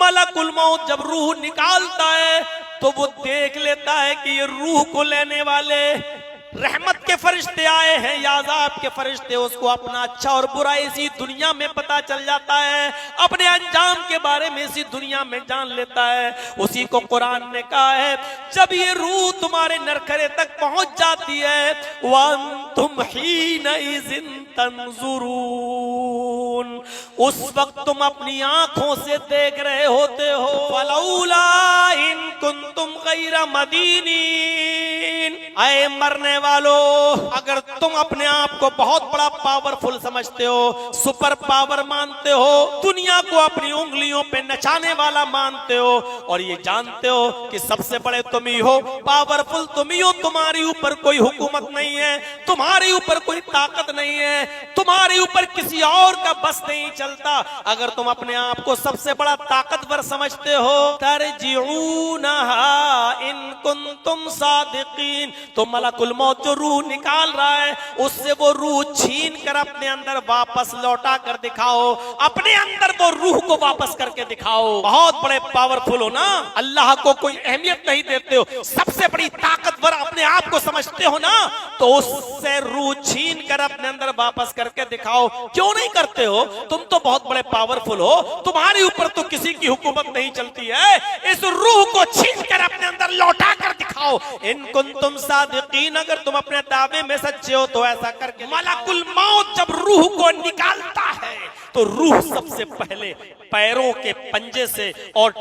मलकुल मौत जब रूह निकालता है तो वो देख लेता है कि ये रूह को लेने वाले रहमत के फरिश्ते आए हैं या अज़ाब के फरिश्ते। उसको अपना अच्छा और बुरा इसी दुनिया में पता चल जाता है, अपने अंजाम के बारे में इसी दुनिया में जान लेता है। उसी को कुरान ने कहा है, जब ये रूह तुम्हारे नरखरे तक पहुंच जाती है, वअंतुम हीनइज़िन तंज़ुरून, उस वक्त तुम अपनी आंखों से देख रहे होते हो। फलौला इन कुंतुम गैर मदीनीन, ऐ मरने वालों, अगर तुम अपने आप को बहुत बड़ा पावरफुल समझते हो, सुपर पावर मानते हो, दुनिया को अपनी उंगलियों पे नचाने वाला मानते हो और ये जानते हो कि सबसे बड़े तुम ही हो, पावरफुल तुम ही हो, तुम्हारे ऊपर कोई हुकूमत नहीं है, तुम्हारे ऊपर कोई ताकत नहीं है, तुम्हारे ऊपर किसी और का बस नहीं चलता। अगर तुम अपने आप को सबसे बड़ा ताकतवर समझते हो, तरजिऊनहा इन कुंतुम सादिकीन, तो मलकुल मौत जो रूह निकाल रहा है उससे वो रूह छीन कर अपने अंदर वापस लौटा कर दिखाओ, अपने अंदर वो रूह को वापस करके दिखाओ। बहुत बड़े पावरफुल हो ना, अल्लाह को कोई अहमियत नहीं देते हो, सबसे बड़ी ताकतवर अपने आप को समझते हो ना, तो उससे रूह छीन कर अपने अंदर वापस करके दिखाओ। क्यों नहीं करते हो? तुम तो बहुत बड़े पावरफुल हो, तुम्हारे ऊपर तो किसी की हुकूमत नहीं चलती है। इस रूह को छीन कर अपने अंदर लौटा कर दिखाओ। इन कुंतुम सादिकीन, अगर तुम अपने दावे में सच्चे हो तो ऐसा करके। मलकुल मौत जब रूह को निकालता है तो रूह सबसे पहले पैरों के पंजे से और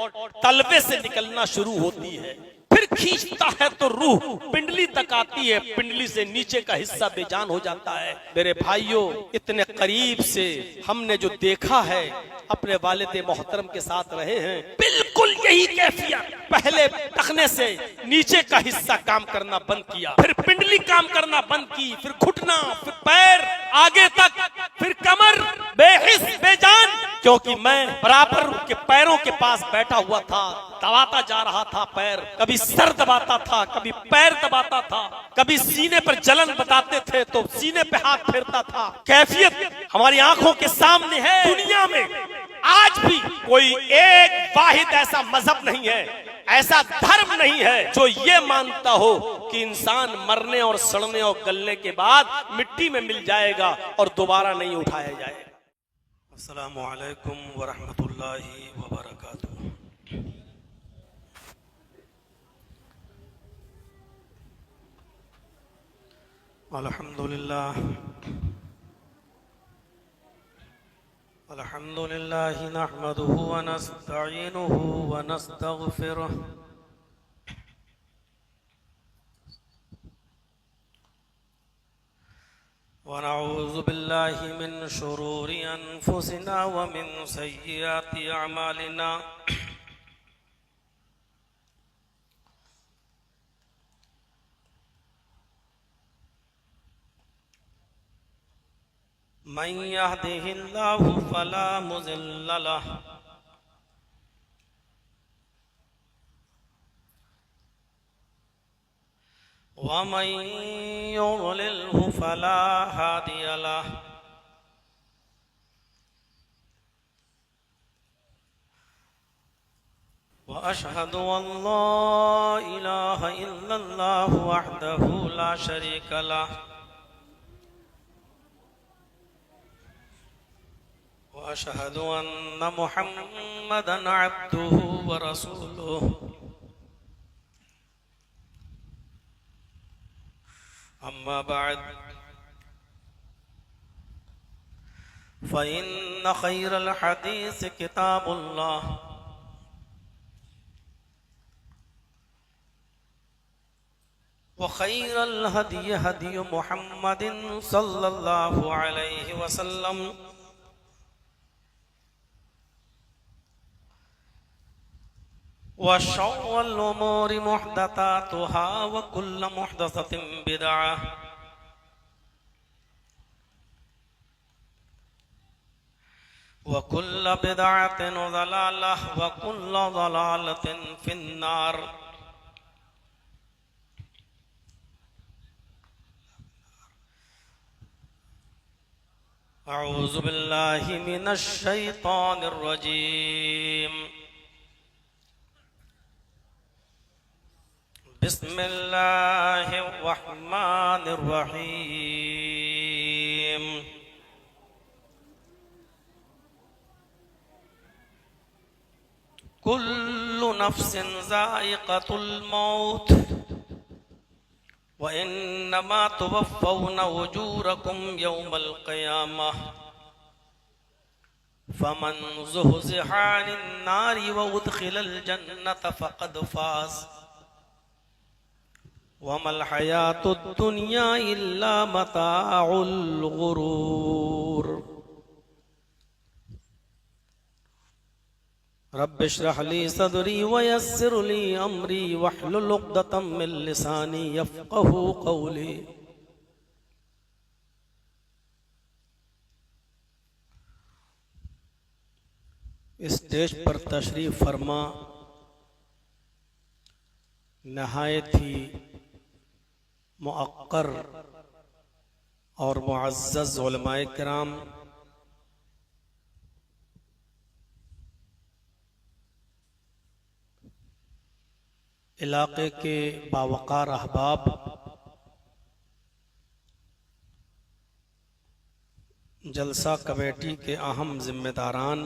तलवे से निकलना शुरू होती है, फिर खींचता है तो रूह पिंडली तक आती है, पिंडली से नीचे का हिस्सा बेजान हो जाता है। मेरे भाइयों, इतने करीब से हमने जो देखा है, अपने वालिद मोहतरम के साथ रहे हैं, बिल्कुल यही कैफियत। पहले टखने से नीचे का हिस्सा काम करना बंद किया, फिर पिंडली काम करना बंद की, फिर घुटना, फिर पैर आगे तक, फिर कमर बेहिस बेजान, क्योंकि मैं बराबर के पैरों के पास बैठा हुआ था, दबाता जा रहा था पैर, कभी सर दबाता था, कभी पैर दबाता था, कभी सीने पर जलन बताते थे तो सीने पे हाथ फेरता था। कैफियत हमारी आंखों के सामने है। दुनिया में आज भी कोई एक वाहिद ऐसा मजहब नहीं है, ऐसा धर्म नहीं है जो ये मानता हो कि इंसान मरने और सड़ने और गलने के बाद मिट्टी में मिल जाएगा और दोबारा नहीं उठाया जाएगा। अस्सलामु अलैकुम व रहमतुल्लाहि व बरकातुहू। अल्हम्दुलिल्लाह अल्हम्दुलिल्लाह नहमदुहु व नस्तईनुहु व नस्तगफिरुहु व नऊज़ु बिल्लाहि मिन शुरूरि अनफुसिना व मिन सय्यिआति अमालिना। मन यहदिहिल्लाहु फला मुज़िल्ल लहु व मन युज़लिल्हु फला हादिय लहु। व अशहदु अल्ला इलाहा इल्लल्लाहु वहदहु ला शरीका लहु व अशहदु अन्न मुहम्मदन अब्दुहु व रसूलुहु। अम्मा बाद फ़इन्न खैरल हदीस किताबुल्लाह व खैरल हदी हदी मुहम्मदिन सल्लल्लाहु अलैहि वसल्लम व शर्रुल उमूरि मुहदसातुहा व कुल्लु मुहदसतिन बिदअह व कुल्लु बिदअतिन ज़लालह व कुल्लु ज़लालतिन फिन्नार। अऊज़ु बिल्लाहि मिनश शैतानिर रजीम। बिस्मिल्लाहिर्रहमानिर्रहीम। कुल्लु नफ्सिन ज़ाइक़तुल मौत व इन्नमा तुवफ़्फ़ौना उजूरकुम यौमल क़ियामह फमन ज़ुहज़िहा अनिन नारि व उदख़िलल जन्नत फ़क़द फ़ाज़ वमल हयातुद दुनिया इल्ला मताउल गुरूर। रब्बिश्रह ली सदरी व यस्सिर ली अमरी वहलुल उक़दतम मिन लिसानी यफ़क़हू क़ौली। इस स्टेज पर तशरीफ फरमा नहायत ही मुअक्कर और मुअज़्ज़ज़ उलमाए किराम, इलाके के बावकार अहबाब, जलसा कमेटी के अहम जिम्मेदारान,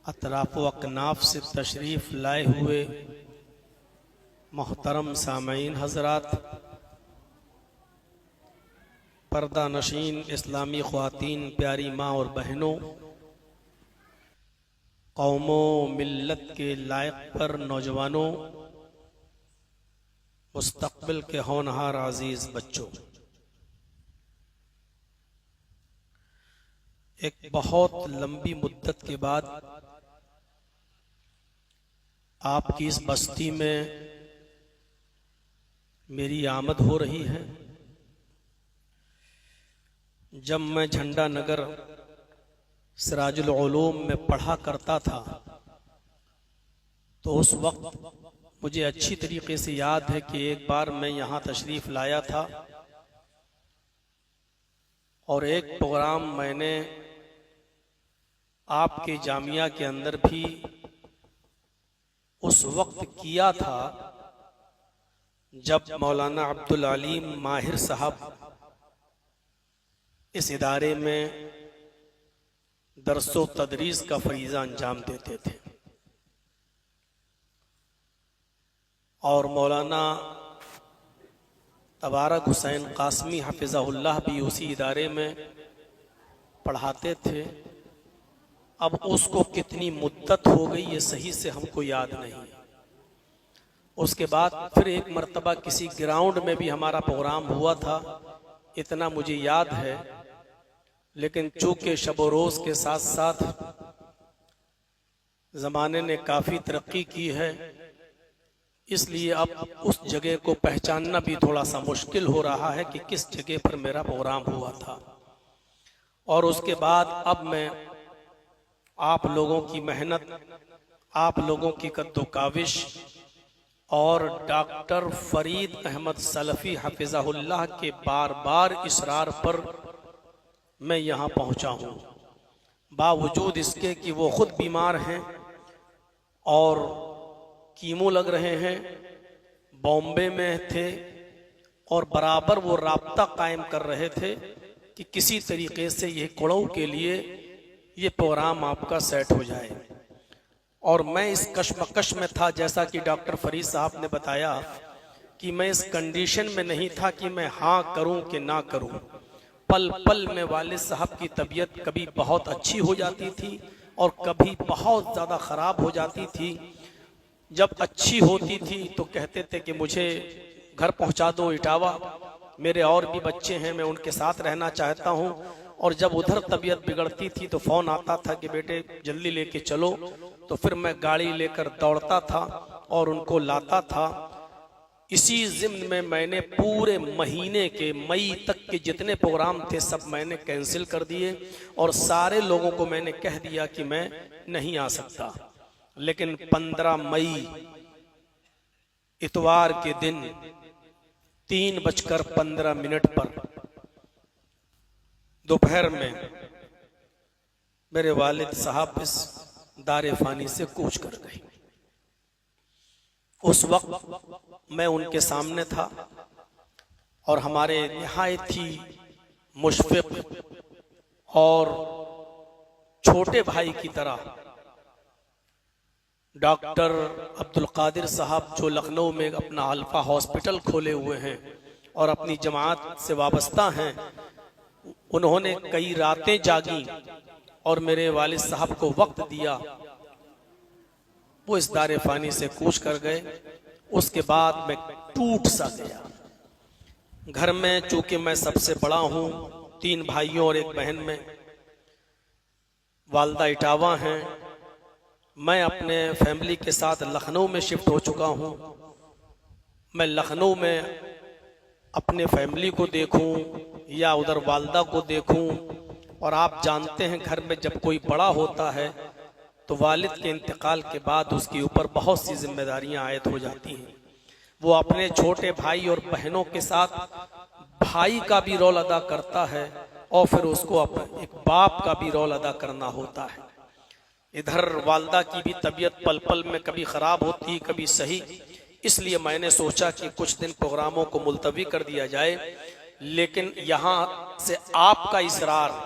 अतराफ़ व अकनाफ से तशरीफ़ लाए हुए मोहतरम सामईन हज़रात, पर्दा नशीन इस्लामी ख़वातीन, प्यारी माँ और बहनों, कौमों मिल्लत के लायक पर नौजवानों, मुस्तक़बिल के होनहार अज़ीज़ बच्चों, एक बहुत लंबी मुद्दत के बाद आपकी इस बस्ती में मेरी आमद हो रही है। जब मैं झंडा नगर सिराजुल उलूम में पढ़ा करता था तो उस वक्त मुझे अच्छी तरीके से याद है कि एक बार मैं यहाँ तशरीफ़ लाया था और एक प्रोग्राम मैंने आपके जामिया के अंदर भी उस वक्त किया था जब मौलाना अब्दुल अलीम माहिर साहब इस इदारे में दरसो तदरीस का फरीज़ा अंजाम देते थे और मौलाना तबारक हुसैन कासमी हफ़िज़हुल्लाह भी उसी इदारे में पढ़ाते थे। अब उसको कितनी मुद्दत हो गई ये सही से हमको याद नहीं। उसके बाद फिर एक मर्तबा किसी ग्राउंड में भी हमारा प्रोग्राम हुआ था, इतना मुझे याद है। लेकिन चूंकि शब रोज़ के साथ साथ ज़माने ने काफ़ी तरक्की की है, इसलिए अब उस जगह को पहचानना भी थोड़ा सा मुश्किल हो रहा है कि किस जगह पर मेरा प्रोग्राम हुआ था। और उसके बाद अब मैं आप लोगों की मेहनत, आप लोगों की कद्दो-काविश और डॉक्टर फरीद अहमद सलफ़ी हफ़िज़हुल्लाह के बार बार इसरार पर मैं यहाँ पहुँचा हूँ, बावजूद इसके कि वो खुद बीमार हैं और कीमो लग रहे हैं, बॉम्बे में थे और बराबर वो राब्ता कायम कर रहे थे कि किसी तरीके से ये कुड़ऊ के लिए ये प्रोग्राम आपका सेट हो जाए। और मैं इस कश्मकश में था, जैसा कि डॉक्टर फरीद साहब ने बताया कि मैं इस कंडीशन में नहीं था कि मैं हाँ करूं कि ना करूं। पल पल में वालिद साहब की तबीयत कभी बहुत अच्छी हो जाती थी और कभी बहुत ज़्यादा ख़राब हो जाती थी। जब अच्छी होती थी तो कहते थे कि मुझे घर पहुंचा दो इटावा, मेरे और भी बच्चे हैं, मैं उनके साथ रहना चाहता हूं। और जब उधर तबीयत बिगड़ती थी तो फ़ोन आता था कि बेटे जल्दी लेके चलो, तो फिर मैं गाड़ी लेकर दौड़ता था और उनको लाता था। इसी ज़िम्न में मैंने पूरे महीने के मई तक के जितने प्रोग्राम थे सब मैंने कैंसिल कर दिए और सारे लोगों को मैंने कह दिया कि मैं नहीं आ सकता। लेकिन 15 मई इतवार के दिन 3:15 पर दोपहर में मेरे वालिद साहब इस दारे फानी से कूच कर गई। उस वक्त मैं उनके सामने था और हमारे निहायत ही मुशफ़िक़ और छोटे भाई की तरह डॉक्टर अब्दुल कादिर साहब, जो लखनऊ में अपना अल्फा हॉस्पिटल खोले हुए हैं और अपनी जमात से वाबस्ता हैं, उन्होंने कई रातें जागी और मेरे वालिद साहब को वक्त दिया। वो इस दारे फानी से कूच कर गए। उसके बाद मैं टूट सा गया। घर में चूंकि मैं सबसे बड़ा हूं, 3 भाइयों और 1 बहन में, वालदा इटावा हैं, मैं अपने फैमिली के साथ लखनऊ में शिफ्ट हो चुका हूं। मैं लखनऊ में अपने फैमिली को देखूं या उधर वालदा को देखूं, और आप जानते हैं घर में जब कोई बड़ा होता है तो वालिद के इंतकाल के बाद उसके ऊपर बहुत सी जिम्मेदारियां आयत हो जाती हैं। वो अपने छोटे भाई और बहनों के साथ भाई का भी रोल अदा करता है और फिर उसको एक बाप का भी रोल अदा करना होता है। इधर वालदा की भी तबीयत पल पल में कभी खराब होती, कभी सही। इसलिए मैंने सोचा कि कुछ दिन प्रोग्रामों को मुलतवी कर दिया जाए, लेकिन यहाँ से आपका इसरार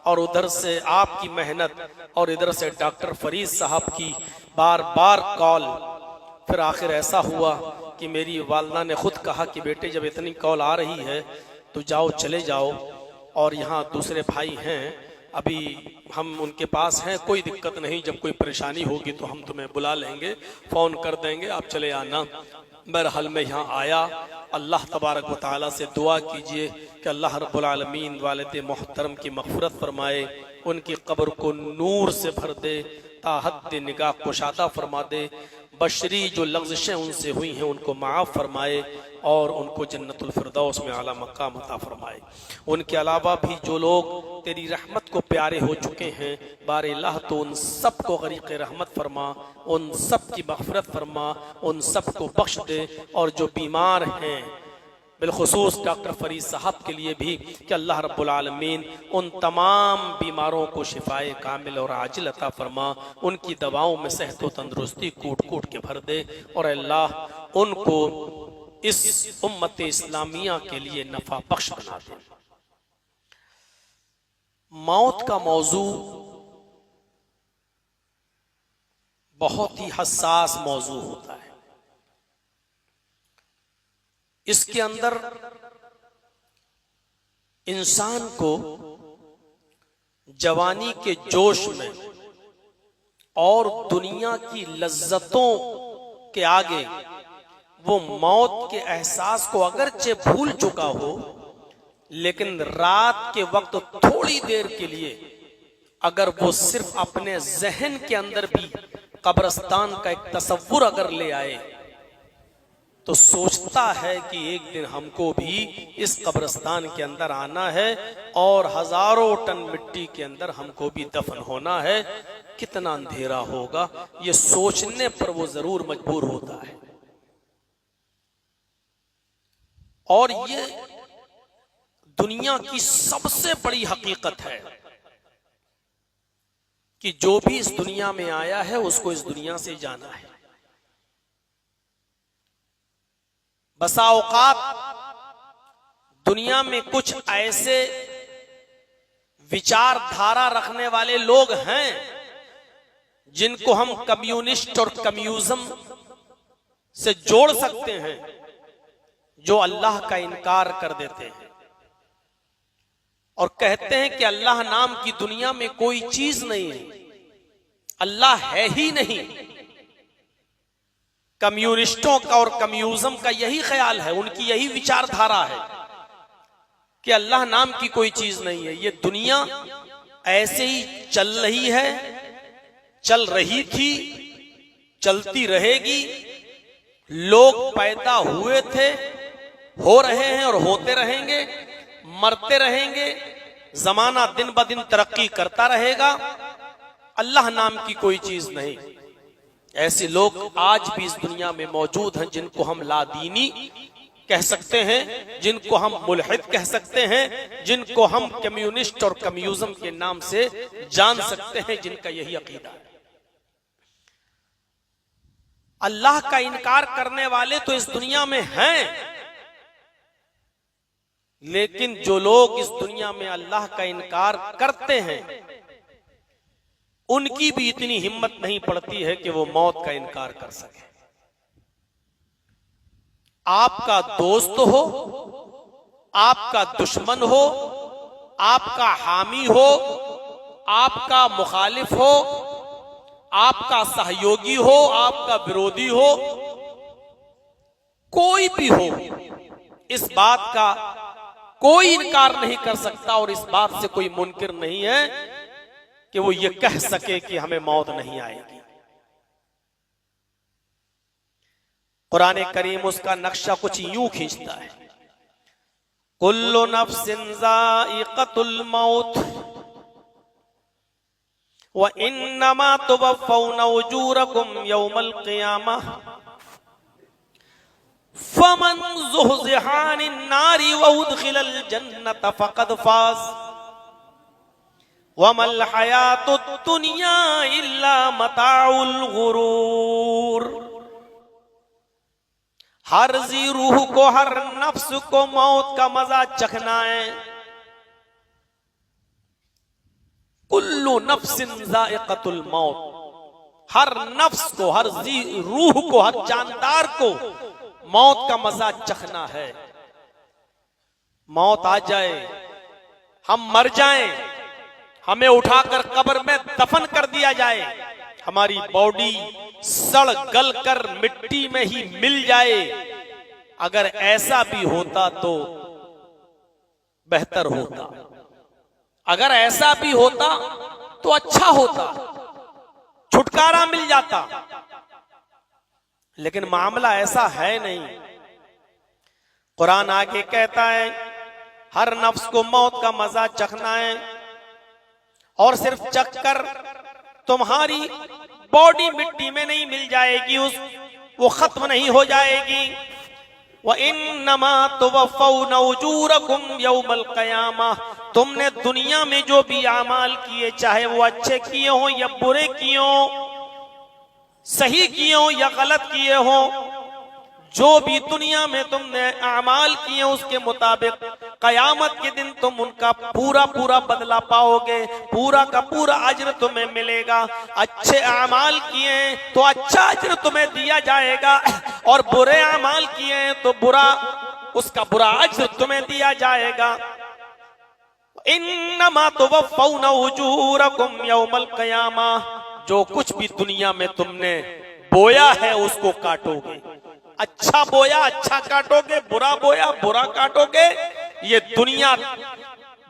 और उधर से आपकी मेहनत और इधर से डॉक्टर फरीद साहब की बार बार कॉल, फिर आखिर ऐसा हुआ कि मेरी वालदा ने खुद कहा कि बेटे जब इतनी कॉल आ रही है तो जाओ, चले जाओ, और यहाँ दूसरे भाई हैं, अभी हम उनके पास हैं, कोई दिक्कत नहीं, जब कोई परेशानी होगी तो हम तुम्हें बुला लेंगे, फ़ोन कर देंगे, आप चले आना। बहरहाल मैं यहाँ आया। अल्लाह तबारक व तआला से दुआ कीजिए कि अल्लाह रब्बुल आलमीन वालिद मोहतरम की मग़फ़िरत फरमाए, उनकी कब्र को नूर से भर दे, ताहद निगाह कुशादा फरमा दे, बशरी जो लग़्ज़िशें उनसे हुई हैं उनको माफ़ फरमाए और उनको जन्नतुल फिरदौस में आला मकाम अता फरमाए। उनके अलावा भी जो लोग तेरी रहमत को प्यारे हो चुके हैं, बारे अल्लाह तो उन सब को गरीक़ रहमत फरमा, उन सब की मग़फ़िरत फरमा, उन सब को बख्श दे, और जो बीमार हैं बिलखुसूस डॉक्टर फरीद साहब के लिए भी कि अल्लाह रब्बुल आलमीन उन तमाम बीमारों को शिफाए कामिल और आजिल अता फरमा, उनकी दवाओं में सेहत व तंदुरुस्ती कूट कूट के भर दे, और अल्लाह उनको इस उम्मत इस्लामिया के लिए नफा बख्श बना दे। मौत का मौजू बहुत ही हसास मौजू होता है। इसके अंदर इंसान को जवानी के जोश में और दुनिया की लज्जतों के आगे वो मौत के एहसास को अगरचे भूल चुका हो, लेकिन रात के वक्त थोड़ी देर के लिए अगर वो सिर्फ अपने जहन के अंदर भी कब्रिस्तान का एक तसव्वुर अगर ले आए तो सोचता है कि एक दिन हमको भी इस कब्रिस्तान के अंदर आना है और हजारों टन मिट्टी के अंदर हमको भी दफन होना है। कितना अंधेरा होगा, ये सोचने पर वो जरूर मजबूर होता है। और ये दुनिया की सबसे बड़ी हकीकत है कि जो भी इस दुनिया में आया है उसको इस दुनिया से जाना है। बसा औकात दुनिया में कुछ ऐसे विचारधारा रखने वाले लोग हैं जिनको हम कम्युनिस्ट और कम्युनिज्म से जोड़ सकते हैं, जो अल्लाह का इनकार कर देते हैं और कहते हैं कि अल्लाह नाम की दुनिया में कोई चीज नहीं है, अल्लाह है ही नहीं। कम्युनिस्टों का और कम्युनिज्म का यही ख्याल है, उनकी यही विचारधारा है कि अल्लाह नाम की कोई चीज नहीं है। ये दुनिया ऐसे ही चल रही है, चल रही थी, चलती रहेगी। लोग पैदा हुए थे, हो रहे हैं और होते रहेंगे, मरते रहेंगे, जमाना दिन ब दिन तरक्की करता रहेगा। अल्लाह नाम की कोई चीज नहीं। ऐसे लोग आज भी इस दुनिया में मौजूद हैं जिनको हम लादीनी कह सकते हैं, जिनको हम मुल्हिद कह सकते हैं, जिनको हम कम्युनिस्ट और कम्युनिज्म के नाम से जान सकते हैं, जिनका यही अकीदा है। अल्लाह का इनकार करने वाले तो इस दुनिया में हैं, लेकिन जो लोग इस दुनिया में अल्लाह का इनकार करते हैं उनकी भी इतनी हिम्मत नहीं पड़ती है कि वो मौत का इनकार कर सके। आपका दोस्त हो, आपका दुश्मन हो, आपका हामी हो, आपका मुखालिफ हो, आपका सहयोगी हो, आपका विरोधी हो, कोई भी हो, इस बात का कोई इनकार नहीं कर सकता और इस बात से कोई मुनकिर नहीं है कि वो ये कह सके कि हमें मौत नहीं आएगी। कुरान करीम उसका नक्शा कुछ यूं खींचता है, कुल्लु नफ्सिन ज़ाइक़तुल मौत व इन्नमा तुवफ़्फ़ौना उजूरकुम यौमल क़ियामह फमन ज़ुहज़िहा अनिन नारि व उदख़िलल जन्नत फ़क़द फ़ाज़ वमल हयातुद दुनिया इल्ला मताउल गुरूर। हर जी रूह को, हर नफ्स को मौत का मजा चखना है। कुल्लु नफ्सिन ज़ाइक़तुल मौत, हर नफ्स को, हर जी रूह को, हर जानदार को मौत का मजा चखना है। मौत आ जाए, हम मर जाएं, हमें उठाकर कब्र में दफन कर दिया जाए, हमारी बॉडी सड़ गल कर मिट्टी में ही मिल जाए, अगर ऐसा भी होता तो बेहतर होता। अगर ऐसा भी होता तो अच्छा होता, छुटकारा मिल जाता, लेकिन मामला ऐसा है नहीं। कुरान आगे कहता है हर नफ्स को मौत का मजा चखना है और सिर्फ चखकर तुम्हारी बॉडी मिट्टी में नहीं मिल जाएगी, वो खत्म नहीं हो जाएगी। व इन्नमा तुवफ़्फ़ौना उजूरकुम यौमल क़ियामह, तुमने दुनिया में जो भी आमाल किए, चाहे वो अच्छे किए हो या बुरे किए हो, सही किए हो या गलत किए हो, जो भी दुनिया में तुमने आमाल किए उसके मुताबिक कयामत के दिन तुम उनका पूरा पूरा बदला पाओगे, पूरा का पूरा अज्र तुम्हें मिलेगा। अच्छे आमाल किए तो अच्छा अज्र तुम्हें दिया जाएगा और बुरे आमाल किए तो बुरा, उसका बुरा अज्र तुम्हें दिया जाएगा। इन्नमा तुवफ़्फ़ौना उजूरकुम यौमल क़ियामह, जो कुछ भी दुनिया में तुमने बोया है उसको काटोगे। अच्छा बोया अच्छा काटोगे, बुरा बोया बुरा काटोगे। ये दुनिया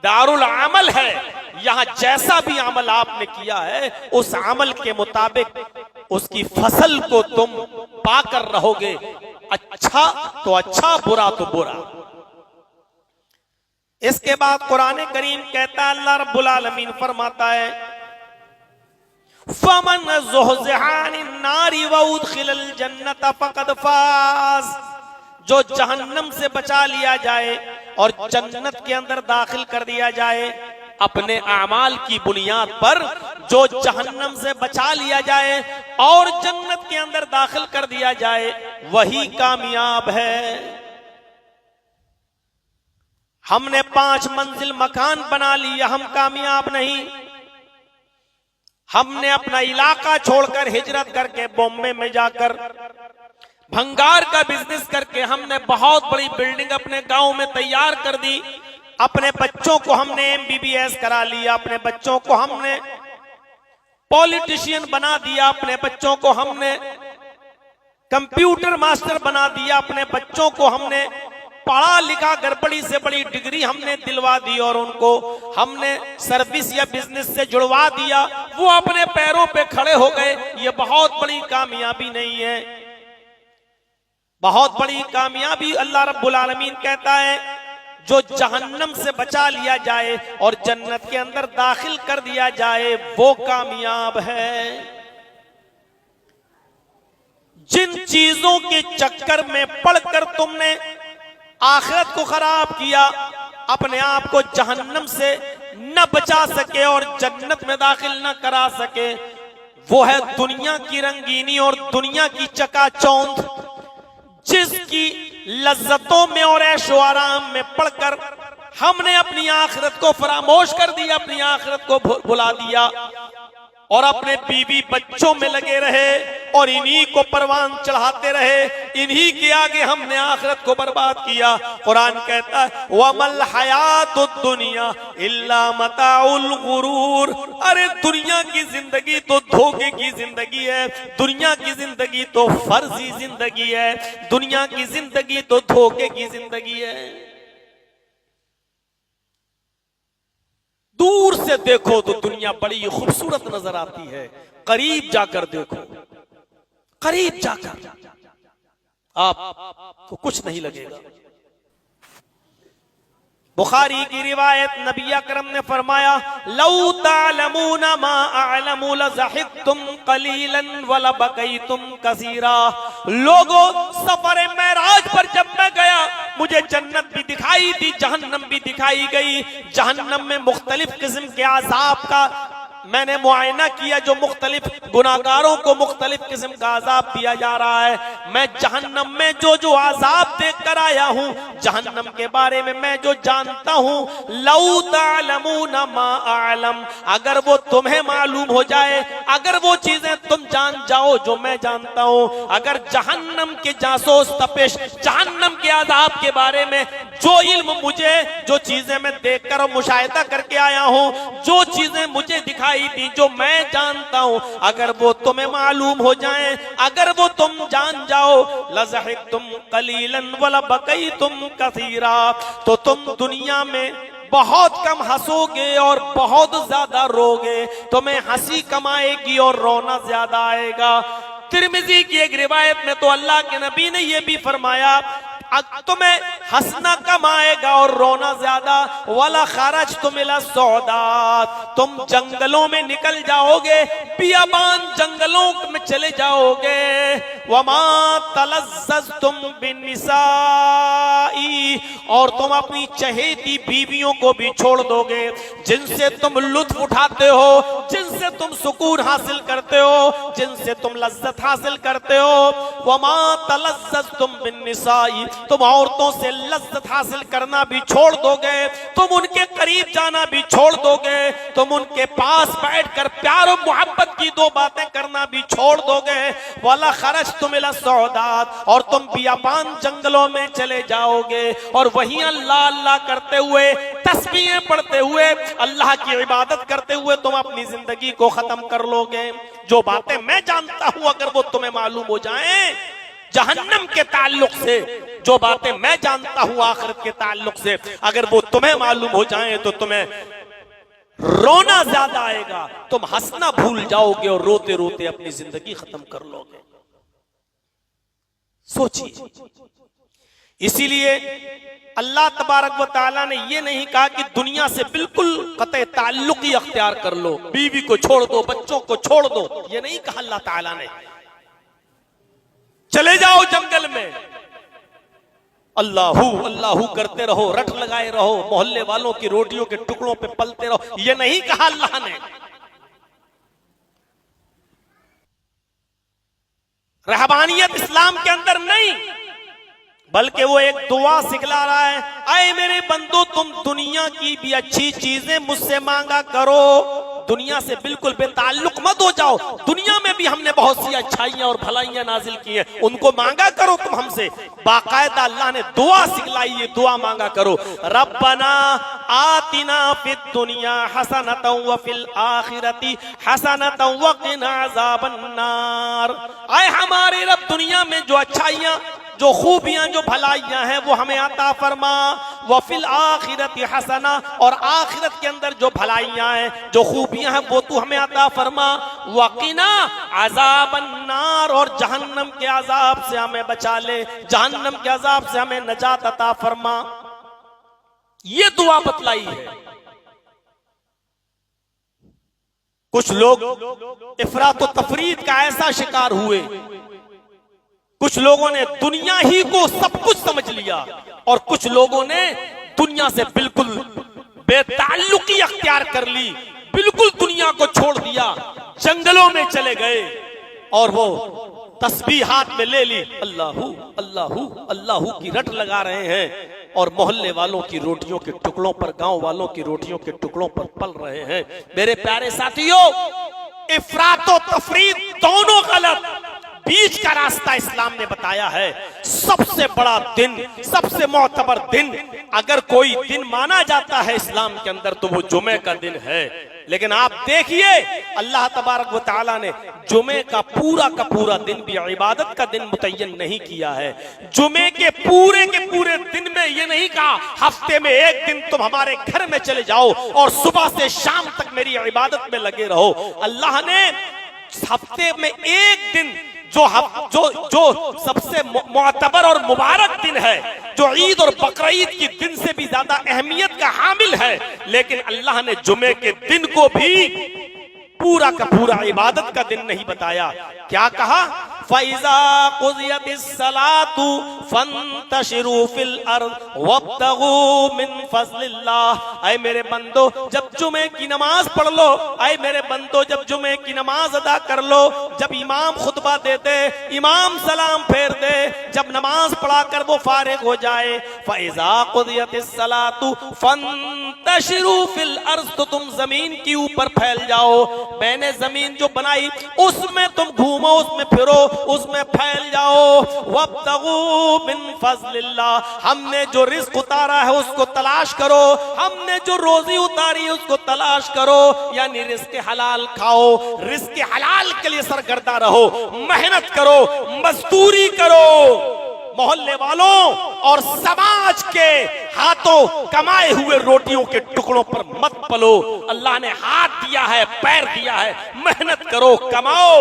दारुल अमल है, यहाँ जैसा भी अमल आपने किया है उस अमल के मुताबिक उसकी फसल को तुम पाकर रहोगे। अच्छा तो अच्छा, बुरा तो बुरा। इसके बाद कुरान करीम कहता है, अल्लाह रब्बुल आलमीन फरमाता है फमन ज़ुहज़िहा अनिन नारि व उदख़िलल जन्नत फ़क़द फ़ाज़, जो जहन्नम से बचा लिया जाए और जन्नत के अंदर दाखिल कर दिया जाए अपने आमाल की बुनियाद पर, जो जहन्नम से बचा लिया जाए और जन्नत के अंदर दाखिल कर दिया जाए वही कामयाब है। हमने 5 मंजिल मकान बना लिया, हम कामयाब नहीं। हमने अपना इलाका छोड़कर हिजरत करके बॉम्बे में जाकर भंगार का बिजनेस करके हमने बहुत बड़ी बिल्डिंग अपने गांव में तैयार कर दी। अपने बच्चों को हमने MBBS करा लिया, अपने बच्चों को हमने पॉलिटिशियन बना दिया, अपने बच्चों को हमने कंप्यूटर मास्टर बना दिया, अपने बच्चों को हमने पढ़ा लिखा कर बड़ी से बड़ी डिग्री हमने दिलवा दी और उनको हमने सर्विस या बिजनेस से जुड़वा दिया। वो अपने पैरों पे खड़े हो गए। ये बहुत बड़ी कामयाबी नहीं है, बहुत बड़ी कामयाबी। अल्लाह रब्बुल आलमीन कहता है जो जहन्नम से बचा लिया जाए और जन्नत के अंदर दाखिल कर दिया जाए वो कामयाब है। जिन चीजों के चक्कर में पड़कर तुमने आखिरत को खराब किया, अपने आप को जहन्नम से न बचा सके और जन्नत में दाखिल न करा सके, वो है दुनिया की रंगीनी और दुनिया की चकाचौंध, जिसकी लज्जतों में और ऐशो आराम में पड़कर हमने अपनी आखिरत को फरामोश कर दिया, अपनी आखिरत को भुला दिया और अपने बीवी बच्चों में लगे रहे और इन्हीं को परवान चढ़ाते रहे। इन्हीं के आगे हमने आखिरत को बर्बाद किया। कुरान कहता है वमल हयातुद दुनिया इल्ला मताउल गुरूर। अरे दुनिया की जिंदगी तो धोखे की जिंदगी है, दुनिया की जिंदगी तो फर्जी जिंदगी है, दुनिया की जिंदगी तो धोखे की जिंदगी है। दूर से देखो तो दुनिया बड़ी खूबसूरत नजर आती है, करीब जाकर देखो, करीब जाकर आपको कुछ नहीं लगेगा। बुखारी की रिवायत, नबी अकरम ने फरमाया लौ तालमूना मा अअलमु लज़हिक्तुम कलीलन वलबकैतुम कसीरा। लोगों, सफर मेराज पर जब मैं गया मुझे जन्नत भी दिखाई दी, जहन्नम भी दिखाई गई। जहन्नम में मुख्तलिफ किस्म के अज़ाब का मैंने मुआयना किया, जो मुख्तलिफ गुनाहगारों को मुख्तलिफ किस्म का अजाब दिया जा रहा है। मैं जहन्नम में जो जो अजाब देख कर आया हूँ, जहन्नम के बारे में मैं जो जानता हूँ, लौ तालमूना मा अअलम, अगर वो तुम्हें मालूम हो जाए, अगर वो चीजें तुम जान जाओ जो मैं जानता हूँ, अगर जहन्नम के जासूस तपिश, जहन्नम के अजाब के बारे में जो इल्म मुझे, जो चीजें मैं देखकर और मुशाहिदा करके आया हूँ, जो चीजें मुझे दिखाई दी, जो मैं जानता हूं, अगर वो तुम्हें मालूम हो जाएं, अगर वो तुम जान जाओ, लज़हिक्तुम कलीलन वलबकैतुम कसीरा, तो तुम दुनिया में बहुत कम हंसोगे और बहुत ज्यादा रोगे। तुम्हें हंसी कम आएगी और रोना ज्यादा आएगा। तिरमिजी की एक रिवायत में तो अल्लाह के नबी ने यह भी फरमाया तुम्हें हंसना कम आएगा और रोना ज्यादा। वाला खरज तुम इला सौदात, तुम जंगलों में निकल जाओगे, बियाबान जंगलों में चले जाओगे। वमा तलज़्ज़ज़्तुम बिन्निसाई, और तुम अपनी चहेती बीवियों को भी छोड़ दोगे, जिनसे तुम लुत्फ उठाते हो, जिनसे तुम सुकून हासिल करते हो, जिनसे तुम लज्जत हासिल करते हो। वमा तलज़्ज़ज़्तुम बिन्निसाई, तुम औरतों से लज्जत हासिल करना भी छोड़ दोगे, तुम उनके करीब जाना भी छोड़ दोगे, तुम उनके पास बैठकर प्यार और मोहब्बत की दो बातें करना भी छोड़ दोगे। वाला खरज तुम इला सौदात, और तुम बियाबान जंगलों में चले जाओगे और वहीं अल्लाह अल्लाह करते हुए, तस्बीहें पढ़ते हुए, अल्लाह की इबादत करते हुए तुम अपनी जिंदगी को खत्म कर लोगे। जो बातें मैं जानता हूं अगर वो तुम्हें मालूम हो जाएं जहन्नम के ताल्लुक से, जो बातें मैं जानता हूं आखिरत के ताल्लुक से, अगर वो तुम्हें मालूम हो जाएं तो तुम्हें रोना ज्यादा आएगा, तुम हंसना भूल जाओगे और रोते रोते अपनी जिंदगी खत्म कर लोगे। सोचिए, इसीलिए अल्लाह तबारक व तआला ने यह नहीं कहा कि दुनिया से बिल्कुल कतई ताल्लुक ही अख्तियार कर लो, बीवी को छोड़ दो, बच्चों को छोड़ दो, यह नहीं कहा अल्लाह ताला ने। चले जाओ जंगल में, अल्लाहू अल्लाहू करते रहो, रट लगाए रहो, मोहल्ले वालों की रोटियों के टुकड़ों पे पलते रहो, यह नहीं कहा अल्लाह ने। रहबानियत इस्लाम के अंदर नहीं, बल्कि वो एक दुआ सिखला रहा है, आए मेरे बंदो तुम दुनिया की भी अच्छी चीजें मुझसे मांगा करो, दुनिया से बिल्कुल बेताल्लुक मत हो जाओ। दुनिया में भी हमने बहुत सी अच्छाइयां और भलाइयां नाजिल की हैं, उनको मांगा करो तुम हमसे। बाकायदा अल्लाह ने दुआ सिखलाई है, दुआ मांगा करो। रब्बना आतिना फिद दुनिया हसनतन व फिल आखिरती हसनतन व क़िना अज़ाबन्नार। आए हमारे रब, दुनिया में जो अच्छाइयां, जो खूबियां, जो भलाइयां हैं वो हमें अता फरमा। वफिल आखिरत हसना, और आखिरत के अंदर जो भलाइयां हैं, जो खूबियां हैं वो तू हमें अता फरमा। वकीना अज़ाबन्नार, और जहन्नम के अजाब से हमें बचा ले, जहन्नम के अजाब से हमें नजात अता फरमा। ये दुआ बतलाई है। कुछ लोग इफरात व तफरीद का ऐसा शिकार हुए, कुछ लोगों ने दुनिया ही को सब कुछ समझ लिया और कुछ लोगों ने दुनिया से बिल्कुल बेताल्लुकी अख्तियार कर ली, बिल्कुल दुनिया को छोड़ दिया। जंगलों में चले गए और वो तस्बीह हाथ में ले ली, अल्लाहू अल्लाहू अल्लाहू की रट लगा रहे हैं और मोहल्ले वालों की रोटियों के टुकड़ों पर, गांव वालों की रोटियों के टुकड़ों पर पल रहे हैं। मेरे प्यारे साथियों, इफरात और तफरीद दोनों गलत, बीच का रास्ता इस्लाम ने बताया है। सबसे बड़ा दिन, सबसे मोतबर दिन, अगर कोई दिन माना जाता है इस्लाम के अंदर तो वो जुमे का दिन है। लेकिन आप देखिए अल्लाह तबारक व तआला ने जुमे का पूरा दिन भी इबादत का दिन मुतय्यन नहीं किया है। जुमे के पूरे दिन में ये नहीं कहा हफ्ते में एक दिन तुम हमारे घर में चले जाओ और सुबह से शाम तक मेरी इबादत में लगे रहो। अल्लाह ने हफ्ते में एक दिन जो सबसे मुअतबर और मुबारक दिन है, जो ईद और बकरीद की दिन से भी ज्यादा अहमियत का हामिल है, लेकिन अल्लाह ने जुमे के दिन को भी पूरा का पूरा इबादत का दिन नहीं बताया। क्या कहा? फैज़ा क़ुज़ियतिस सलातु फंतशिरू फिल अर्द वब्तगू मिन फ़ज़लिल्लाह। ऐ मेरे बंदो, जब जुमे की नमाज पढ़ लो, ऐ मेरे बंदो जब जुमे की नमाज अदा कर लो, जब इमाम खुतबा दे दे, इमाम सलाम फेर दे, जब नमाज पढ़ा कर वो फारिग हो जाए, फैज़ा क़ुज़ियतिस सलातु फंतशिरू फिल अर्द, तो तुम जमीन के ऊपर फैल जाओ। मैंने जमीन जो बनाई उसमें तुम घूमो, उसमें फिरो, उसमें फैल जाओ। वब्तगू मिन फ़ज़लिल्लाह, हमने जो रिज़्क़ उतारा है उसको तलाश करो, हमने जो रोजी उतारी है उसको तलाश करो, यानी रिज़्क़ हलाल खाओ, रिज़्क़ हलाल के लिए सरगर्दा रहो, मेहनत करो, मजदूरी करो। मोहल्ले वालों और समाज के हाथों कमाए हुए रोटियों के टुकड़ों पर मत पलो। अल्लाह ने हाथ दिया है, पैर दिया है, मेहनत करो, कमाओ।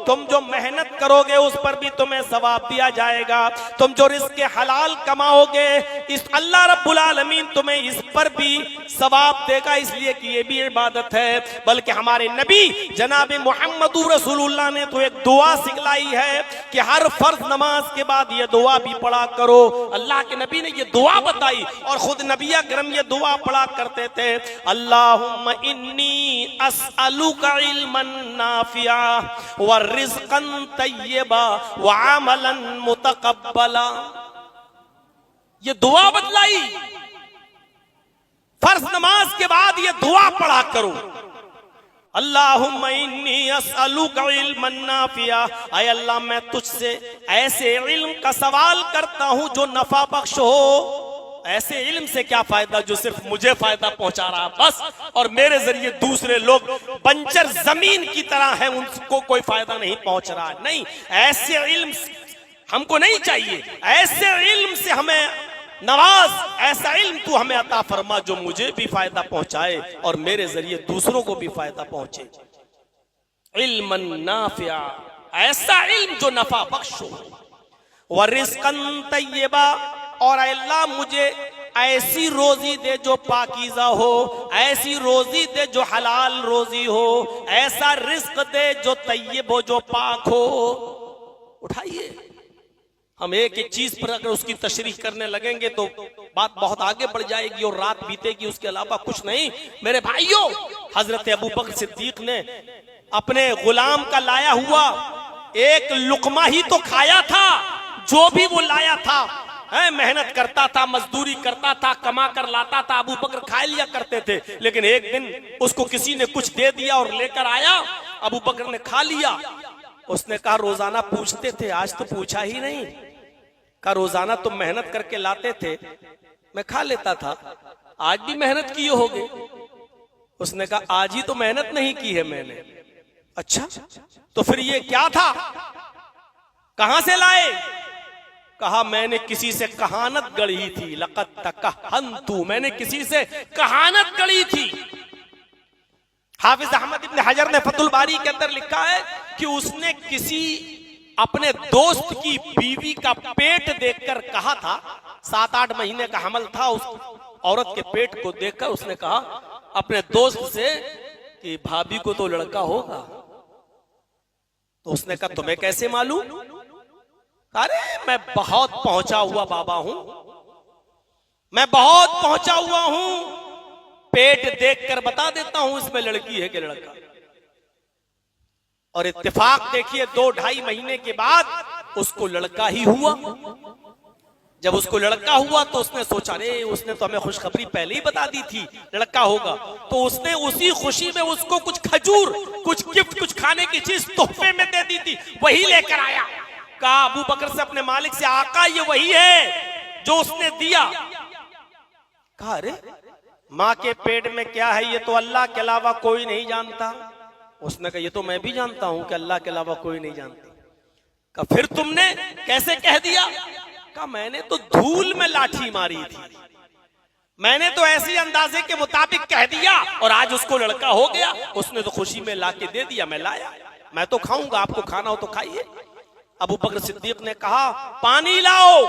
तुम जो मेहनत करोगे उस पर भी तुम्हें सवाब दिया जाएगा। तुम जो रिज़्क़ हलाल कमाओगे, इस अल्लाह रब्बुल आलमीन तुम्हें इस पर भी सवाब देगा, इसलिए कि ये भी इबादत है। बल्कि हमारे नबी जनाब मुहम्मदुर रसूलुल्लाह ने तो एक दुआ सिखलाई है कि हर फर्ज नमाज के बाद ये दुआ भी पढ़ा करो। अल्लाह के नबी ने ये दुआ बताई और खुद नबी अकरम ये दुआ पढ़ा करते थे, अल्लाहुम्मा इन्नी अस्अलुका इल्मन नाफिया व रिज़्क़न तय्यबा व अमलन मुतक़ब्बला। ये दुआ बतलाई, फर्ज नमाज के बाद ये दुआ पढ़ा करो, अल्लाहुम्मा इन्नी अस्अलुका इल्मन नाफिया, ऐ अल्लाह मैं तुझसे ऐसे इल्म का सवाल करता हूं जो नफा बख्श हो। ऐसे इल्म से क्या फायदा जो सिर्फ मुझे फायदा पहुंचा रहा बस, और मेरे जरिए दूसरे लोग बंजर जमीन की तरह है, उनको कोई फायदा नहीं पहुंच रहा। नहीं, ऐसे इल्म हमको नहीं चाहिए। ऐसे इल्म से हमें नवाज, ऐसा इल्म तू हमें अता फरमा जो मुझे भी फायदा पहुंचाए और मेरे जरिए दूसरों को भी फायदा पहुंचे। इल्मन नाफिया, ऐसा इल्म जो नफा बख्श हो। व रिज़्क़न तय्यबा, और अल्लाह मुझे ऐसी रोजी दे जो पाकीज़ा हो, ऐसी रोजी दे जो हलाल रोजी हो, ऐसा रिज़्क़ दे जो तय्यब हो, जो पाक हो। उठाइए, हम एक एक चीज पर अगर उसकी तशरीह करने लगेंगे तो बात बहुत आगे बढ़ जाएगी और रात बीतेगी, उसके अलावा कुछ नहीं। मेरे भाइयों, हजरत अबू बकर सिद्दीक ने अपने गुलाम का लाया हुआ एक लुकमा ही तो खाया था, जो भी वो लाया था, मेहनत करता था, मजदूरी करता था, कमा कर लाता था, अबू बकर खा लिया करते थे। लेकिन एक दिन उसको किसी ने कुछ दे दिया और लेकर आया, अबू बकर ने खा लिया। उसने कहा रोजाना पूछते थे, आज तो पूछा ही नहीं। कहा रोजाना तुम मेहनत करके लाते थे, मैं खा लेता था, आज भी मेहनत किए होगे। उसने कहा आज ही तो मेहनत नहीं की है मैंने। अच्छा, तो फिर ये क्या था, कहां से लाए? कहा मैंने किसी से कहानत गढ़ी थी, लक़द तकहनतु, मैंने किसी से कहानत गढ़ी थी। हाफिज अहमद इब्न हजर ने फतुल बारी के अंदर लिखा है कि उसने किसी अपने दोस्त की बीवी का पेट देखकर कहा था, 7-8 महीने का हमल था, उस औरत के पेट को देखकर उसने कहा अपने दोस्त से कि भाभी को तो लड़का होगा। तो उसने कहा तुम्हें कैसे मालूम? अरे मैं बहुत पहुंचा हुआ बाबा हूं, मैं बहुत पहुंचा हुआ हूं, पेट देखकर बता देता हूं इसमें लड़की है कि लड़का। और इत्तेफाक देखिए 2-2.5 महीने के बाद उसको लड़का ही हुआ। जब उसको लड़का हुआ तो उसने सोचा, अरे उसने तो हमें खुशखबरी पहले ही बता दी थी लड़का होगा, तो उसने उसी खुशी में उसको कुछ खजूर, कुछ गिफ्ट, कुछ खाने की चीज तोहफे में दे दी थी, वही लेकर आया। कहा अबू बकर से अपने मालिक से, आका ये वही है जो उसने दिया। कहा अरे माँ के पेट में क्या है ये तो अल्लाह के अलावा कोई नहीं जानता। उसने कहा ये तो मैं भी जानता हूं कि अल्लाह के अलावा कोई नहीं जानता। कहा फिर तुमने कैसे कह दिया? कहा मैंने तो धूल में लाठी मारी थी, मैंने तो ऐसी अंदाजे के मुताबिक कह दिया और आज उसको लड़का हो गया। उसने तो खुशी में लाके दे दिया, मैं लाया, मैं तो खाऊंगा, आपको खाना हो तो खाइए। अबू बकर सिद्दीक ने कहा पानी लाओ।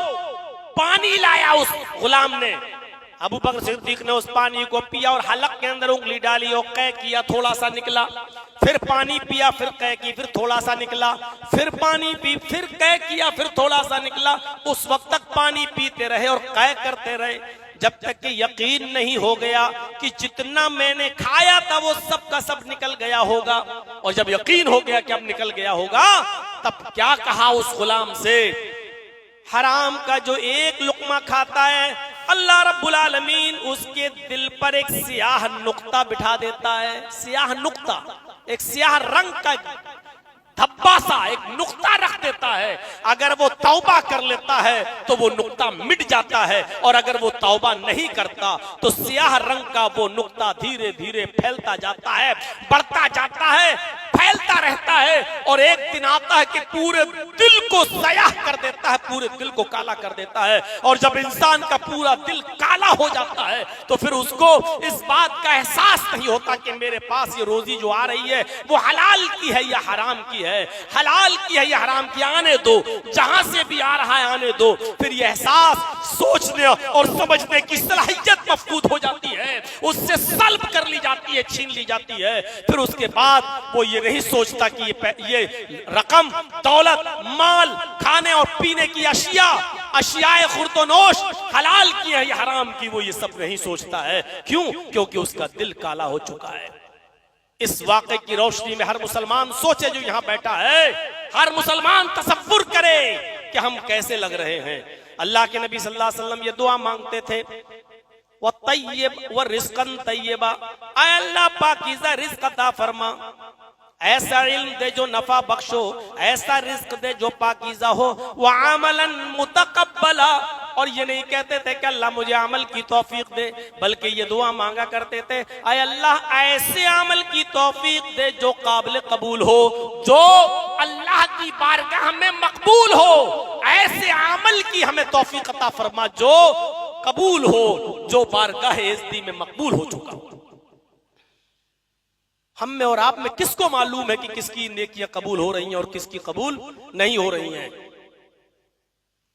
पानी लाया उस गुलाम ने। अबू बकर सिद्दीक ने उस पानी को पिया और हलक के अंदर उंगली डाली और कै किया, थोड़ा सा निकला। फिर पानी पिया, फिर कै की, फिर थोड़ा सा निकला। फिर पानी पी, फिर कै किया, फिर थोड़ा सा निकला। उस वक्त तक पानी पीते रहे और कै करते रहे जब तक कि यकीन नहीं हो गया कि जितना मैंने खाया था वो सब का सब निकल गया होगा। और जब यकीन हो गया कि अब निकल गया होगा, तब क्या कहा उस गुलाम से, हराम का जो एक लुकमा खाता है अल्लाह रब्बुल आलमीन उसके दिल पर एक सियाह नुक्ता बिठा देता है। सियाह नुक्ता, एक सियाह रंग का धब्बा सा एक नुक्ता रख देता है। अगर वो तौबा कर लेता है तो वो नुक्ता मिट जाता है, और अगर वो तौबा नहीं करता तो सियाह रंग का वो नुक्ता धीरे धीरे फैलता जाता है, बढ़ता जाता है, फैलता रहता है, और एक दिन आता है कि पूरे दिल को सयाह कर देता है, पूरे दिल को काला कर देता है। और जब इंसान का पूरा दिल काला हो जाता है तो फिर उसको इस बात का एहसास नहीं होता कि मेरे पास ये रोजी जो आ रही है वो हलाल की है या हराम की है, हलाल की है या हराम की, आने दो, जहां से भी आ रहा है आने दो। फिर ये एहसास सोचने और समझने की सलाहियत मफकूद हो जाती है, उससे सल्ब कर ली जाती है, छीन ली जाती है। फिर उसके बाद वो ये नहीं सोचता कि ये रकम, दौलत, माल, खाने और पीने की अशियाए खुर्दोनोश हलाल की है या हराम की, वो ये सब नहीं सोचता है। क्यों? क्योंकि उसका दिल काला हो चुका है। इस वाक़े की रोशनी में हर मुसलमान सोचे जो यहां बैठा है, हर मुसलमान तसव्वुर करे कि हम कैसे लग रहे हैं। अल्लाह के नबी सल्लल्लाहु अलैहि वसल्लम ये दुआ मांगते थे, व तय्यब व रिज़्क़न तय्यबा, ऐ अल्लाह पाकीज़ा रिज़्क़ अता फरमा, ऐसा इल्म दे जो नफा बख्शो, ऐसा रिज़्क़ दे जो पाकीज़ा हो, व अमलन मुतक़ब्बला। और ये नहीं कहते थे कि अल्लाह मुझे अमल की तौफीक दे, बल्कि ये दुआ मांगा करते थे, ऐ अल्लाह ऐसे अमल की तौफीक दे जो काबिल कबूल हो, जो अल्लाह की बारगाह में मकबूल हो। ऐसे अमल की हमें तौफीक अता फरमा जो कबूल हो, जो बारगाह इज़्ज़ती में मकबूल हो चुका हो। हम में और आप में किसको मालूम है कि किसकी नेकियां कबूल हो रही हैं और किसकी कबूल नहीं हो रही हैं?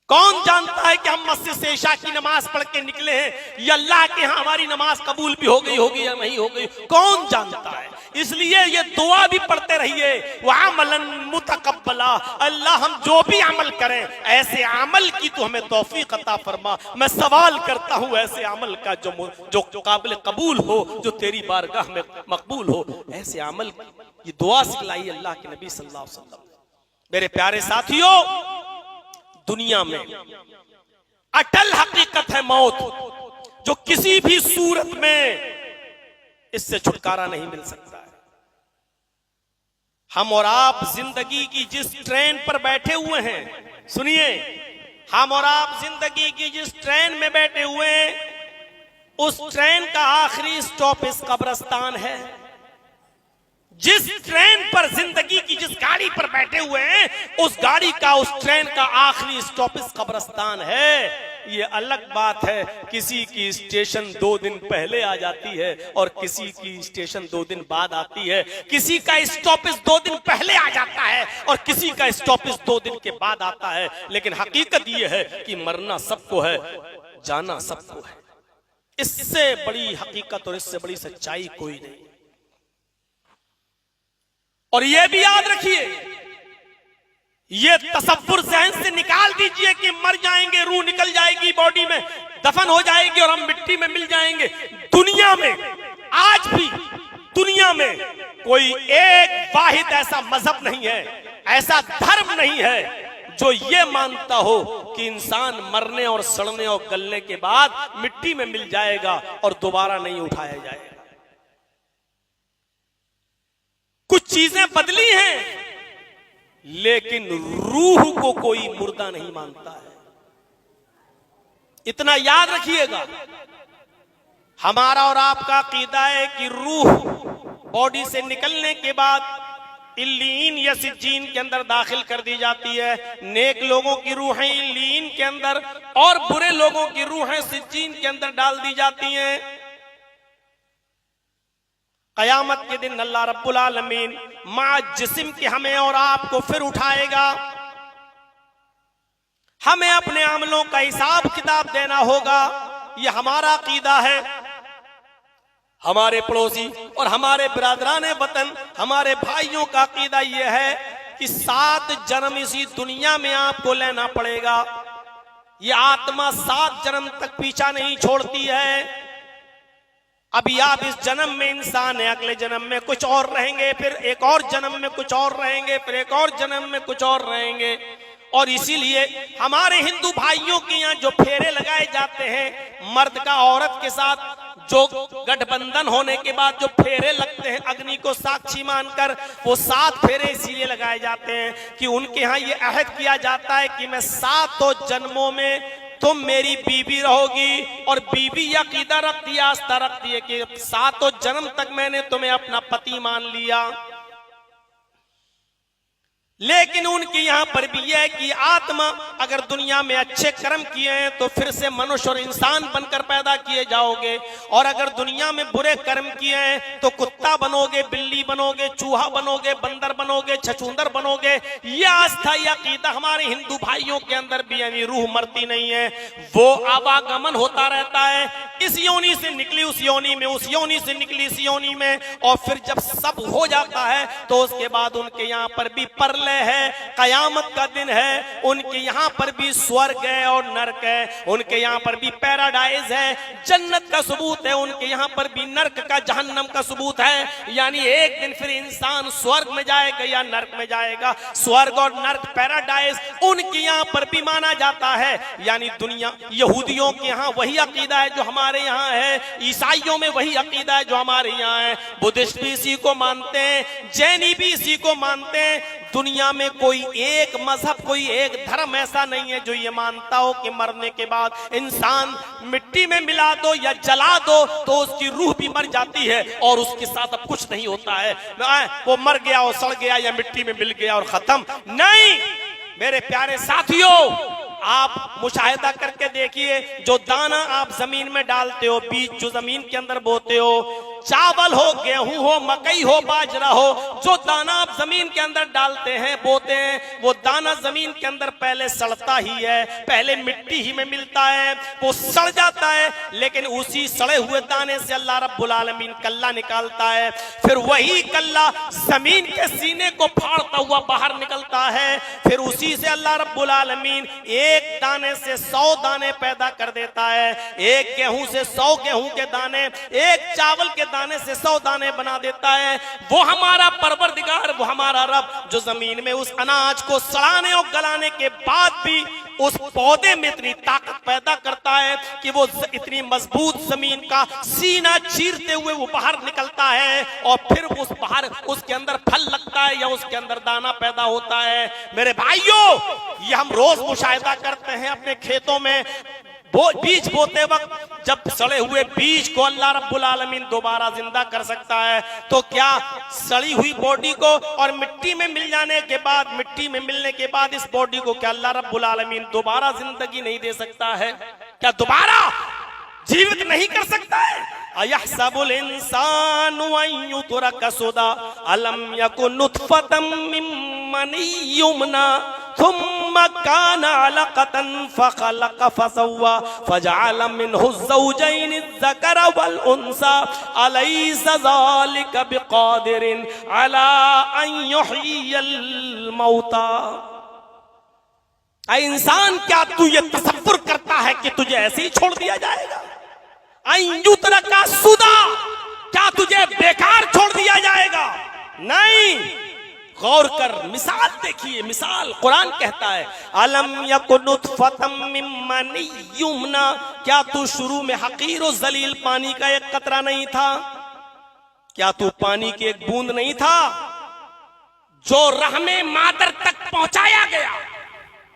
कौन जानता है कि हम मस्जिद से इशा की नमाज पढ़ के निकले हैं, या अल्लाह के यहाँ हमारी नमाज कबूल भी हो गई होगी या नहीं हो गई? कौन जानता है? इसलिए ये दुआ भी पढ़ते रहिए, वअमलन मुतक़ब्बला, अल्लाह हम जो भी अमल करें ऐसे अमल की तो हमें तौफीक अता फरमा। मैं सवाल करता हूँ ऐसे अमल का जो काबिल कबूल हो, जो तेरी बारगाह में मकबूल हो, ऐसे अमल की दुआ सिखलाई अल्लाह के नबी सल्लल्लाहु अलैहि वसल्लम। मेरे प्यारे साथियों, दुनिया में अटल हकीकत है मौत, जो किसी भी सूरत में इससे छुटकारा नहीं मिल सकता है। हम और आप जिंदगी की जिस ट्रेन पर बैठे हुए हैं, सुनिए, हम और आप जिंदगी की जिस ट्रेन में बैठे हुए हैं, उस ट्रेन का आखिरी स्टॉप इस कब्रिस्तान है। जिस ट्रेन पर जिंदगी की जिस गाड़ी पर बैठे हुए हैं, उस गाड़ी का, उस ट्रेन का आखिरी स्टॉप इस कब्रिस्तान है। ये अलग बात है, किसी की स्टेशन 2 दिन पहले आ जाती है और किसी की स्टेशन 2 दिन बाद आती है। किसी का स्टॉपेज 2 दिन पहले आ जाता है और किसी का स्टॉपेज 2 दिन के बाद आता है। लेकिन हकीकत ये है कि मरना सबको है, जाना सबको है। इससे बड़ी हकीकत और इससे बड़ी सच्चाई कोई नहीं। और ये भी याद रखिए, ये तसव्वुर ज़हन से निकाल दीजिए कि मर जाएंगे, रूह निकल जाएगी बॉडी में, दफन हो जाएगी और हम मिट्टी में मिल जाएंगे। दुनिया में आज भी, दुनिया में कोई एक वाहिद ऐसा मजहब नहीं है, ऐसा धर्म नहीं है जो ये मानता हो कि इंसान मरने और सड़ने और गलने के बाद मिट्टी में मिल जाएगा और दोबारा नहीं उठाया जाएगा। कुछ चीजें बदली हैं, लेकिन रूह को कोई मुर्दा नहीं मानता है। इतना याद रखिएगा, हमारा और आपका अकीदा है कि रूह बॉडी से निकलने के बाद इल्लीन या सिज्जीन के अंदर दाखिल कर दी जाती है। नेक लोगों की रूहें इल्लीन के अंदर और बुरे लोगों की रूहें सिज्जीन के अंदर डाल दी जाती हैं। कयामत के दिन अल्लाह रब्बुल आलमीन मा जिस्म के हमें और आपको फिर उठाएगा। हमें अपने अमलों का हिसाब किताब देना होगा। यह हमारा अकीदा है। हमारे पड़ोसी और हमारे बिरादरान वतन, हमारे भाइयों का अकीदा यह है कि 7 जन्म इसी दुनिया में आपको लेना पड़ेगा। यह आत्मा 7 जन्म तक पीछा नहीं छोड़ती है। अभी आप इस जन्म में इंसान है, अगले जन्म में कुछ और रहेंगे, फिर एक और जन्म में कुछ और रहेंगे, फिर एक और जन्म में कुछ और रहेंगे। और इसीलिए हमारे हिंदू भाइयों के यहाँ जो फेरे लगाए जाते हैं, मर्द का औरत के साथ जो गठबंधन होने के बाद जो फेरे लगते हैं अग्नि को साक्षी मानकर, वो 7 फेरे इसीलिए लगाए जाते हैं कि उनके यहाँ ये अहद किया जाता है कि मैं 7 जन्मों में तुम मेरी बीवी रहोगी। और बीवी यह अकीदा रखती है, आस्था रखती है कि 7 जन्म तक मैंने तुम्हें अपना पति मान लिया। लेकिन उनके यहां पर भी यह है कि आत्मा अगर दुनिया में अच्छे कर्म किए हैं तो फिर से मनुष्य और इंसान बनकर पैदा किए जाओगे, और अगर दुनिया में बुरे कर्म किए हैं तो कुत्ता बनोगे, बिल्ली बनोगे, चूहा बनोगे, बंदर बनोगे, छछूंदर बनोगे। यह आस्था, यह अकीदा हमारे हिंदू भाइयों के अंदर भी, यानी रूह मरती नहीं है, वो आवागमन होता रहता है। इस योनि से निकली उस योनि में, उस योनि से निकली इस योनि में, और फिर जब सब हो जाता है तो उसके बाद उनके यहाँ पर भी परलय है, कयामत का दिन है। उनके यहाँ पर भी स्वर्ग है और नरक है, उनके यहाँ पर भी पैराडाइज है, जन्नत का सबूत है, उनके यहाँ पर भी नरक का, जहन्नम का सबूत है। यानी एक दिन फिर इंसान स्वर्ग में जाएगा या नरक में जाएगा। स्वर्ग और नरक, पैराडाइज उनके यहाँ पर भी माना जाता है। यानी दुनिया, यहूदियों के यहाँ वही अकीदा है जो हमारे यहाँ है, ईसाइयों में वही अकीदा है जो हमारे यहाँ है, बुद्धिस्ट भी इसी को मानते हैं, जैनी भी इसी को मानते हैं। दुनिया में कोई एक मजहब, कोई एक धर्म ऐसा नहीं है जो ये मानता हो कि मरने के बाद इंसान मिट्टी में मिला दो या जला दो तो उसकी रूह भी मर जाती है और उसके साथ अब कुछ नहीं होता है, वो मर गया और सड़ गया या मिट्टी में मिल गया और खत्म। नहीं मेरे प्यारे साथियों, आप मुशाहिदा करके देखिए, जो दाना आप जमीन में डालते हो, बीज जो जमीन के अंदर बोते हो, चावल हो, गेहूं हो, मकई हो, बाजरा हो, जो दाना आप जमीन के अंदर डालते हैं, बोते हैं, वो दाना जमीन के अंदर पहले सड़ता ही है, पहले मिट्टी ही में मिलता है, वो सड़ जाता है। लेकिन उसी सड़े हुए दाने से अल्लाह रब्बुल आलमीन कल्ला निकालता है, फिर वही कल्ला जमीन के सीने को फाड़ता हुआ बाहर निकलता है। फिर उसी से अल्लाह रब्बुल आलमीन एक दाने से 100 दाने पैदा कर देता है, एक गेहूं से 100 गेहूं के दाने, एक चावल के दाने से 100 दाने बना देता है। वो हमारा परवरदिगार, वो हमारा रब जो जमीन में उस अनाज को सड़ाने और गलाने के बाद भी उस पौधे में इतनी ताकत पैदा करता है कि वो इतनी मजबूत जमीन का सीना चीरते हुए वो बाहर निकलता है, और फिर उस बाहर उसके अंदर फल लगता है या उसके अंदर दाना पैदा होता है। मेरे भाइयों, ये हम रोज मुशाहिदा करते हैं अपने खेतों में, बीज बोते वक्त जब सड़े हुए बीज को अल्लाह रब्बुल आलमीन दोबारा जिंदा कर सकता है, तो क्या सड़ी हुई बॉडी को और मिट्टी में मिल जाने के बाद, मिट्टी में मिलने के बाद इस बॉडी को क्या अल्लाह रब्बुल आलमीन दोबारा जिंदगी नहीं दे सकता है? क्या दोबारा जीवित नहीं कर सकता है? अयहसबुल इंसानु अन युतरका सुदा अलम यकुन नुतफतम मिन मनी युमना थुम्मा काना अलकतन फखलक फसव्वा फजअल मिनहु ज़ौजैन अज़्ज़कर वल उन्सा अलैसा ज़ालिका बिक़ादिरिन अला अन युह्यियल मौता। ऐ इंसान, क्या तू ये तसव्वुर करता है कि तुझे ऐसे ही छोड़ दिया जाएगा? अन युतरका सुदा, क्या तुझे बेकार छोड़ दिया जाएगा? गौर कर, मिसाल देखिए, मिसाल कुरान कहता है अलम यकुन नुतफतम मिन मनी युमना, क्या तू शुरू में हकीर और जलील पानी का एक कतरा नहीं था? क्या तू पानी की एक बूंद नहीं था जो रहमे मादर तक पहुंचाया गया?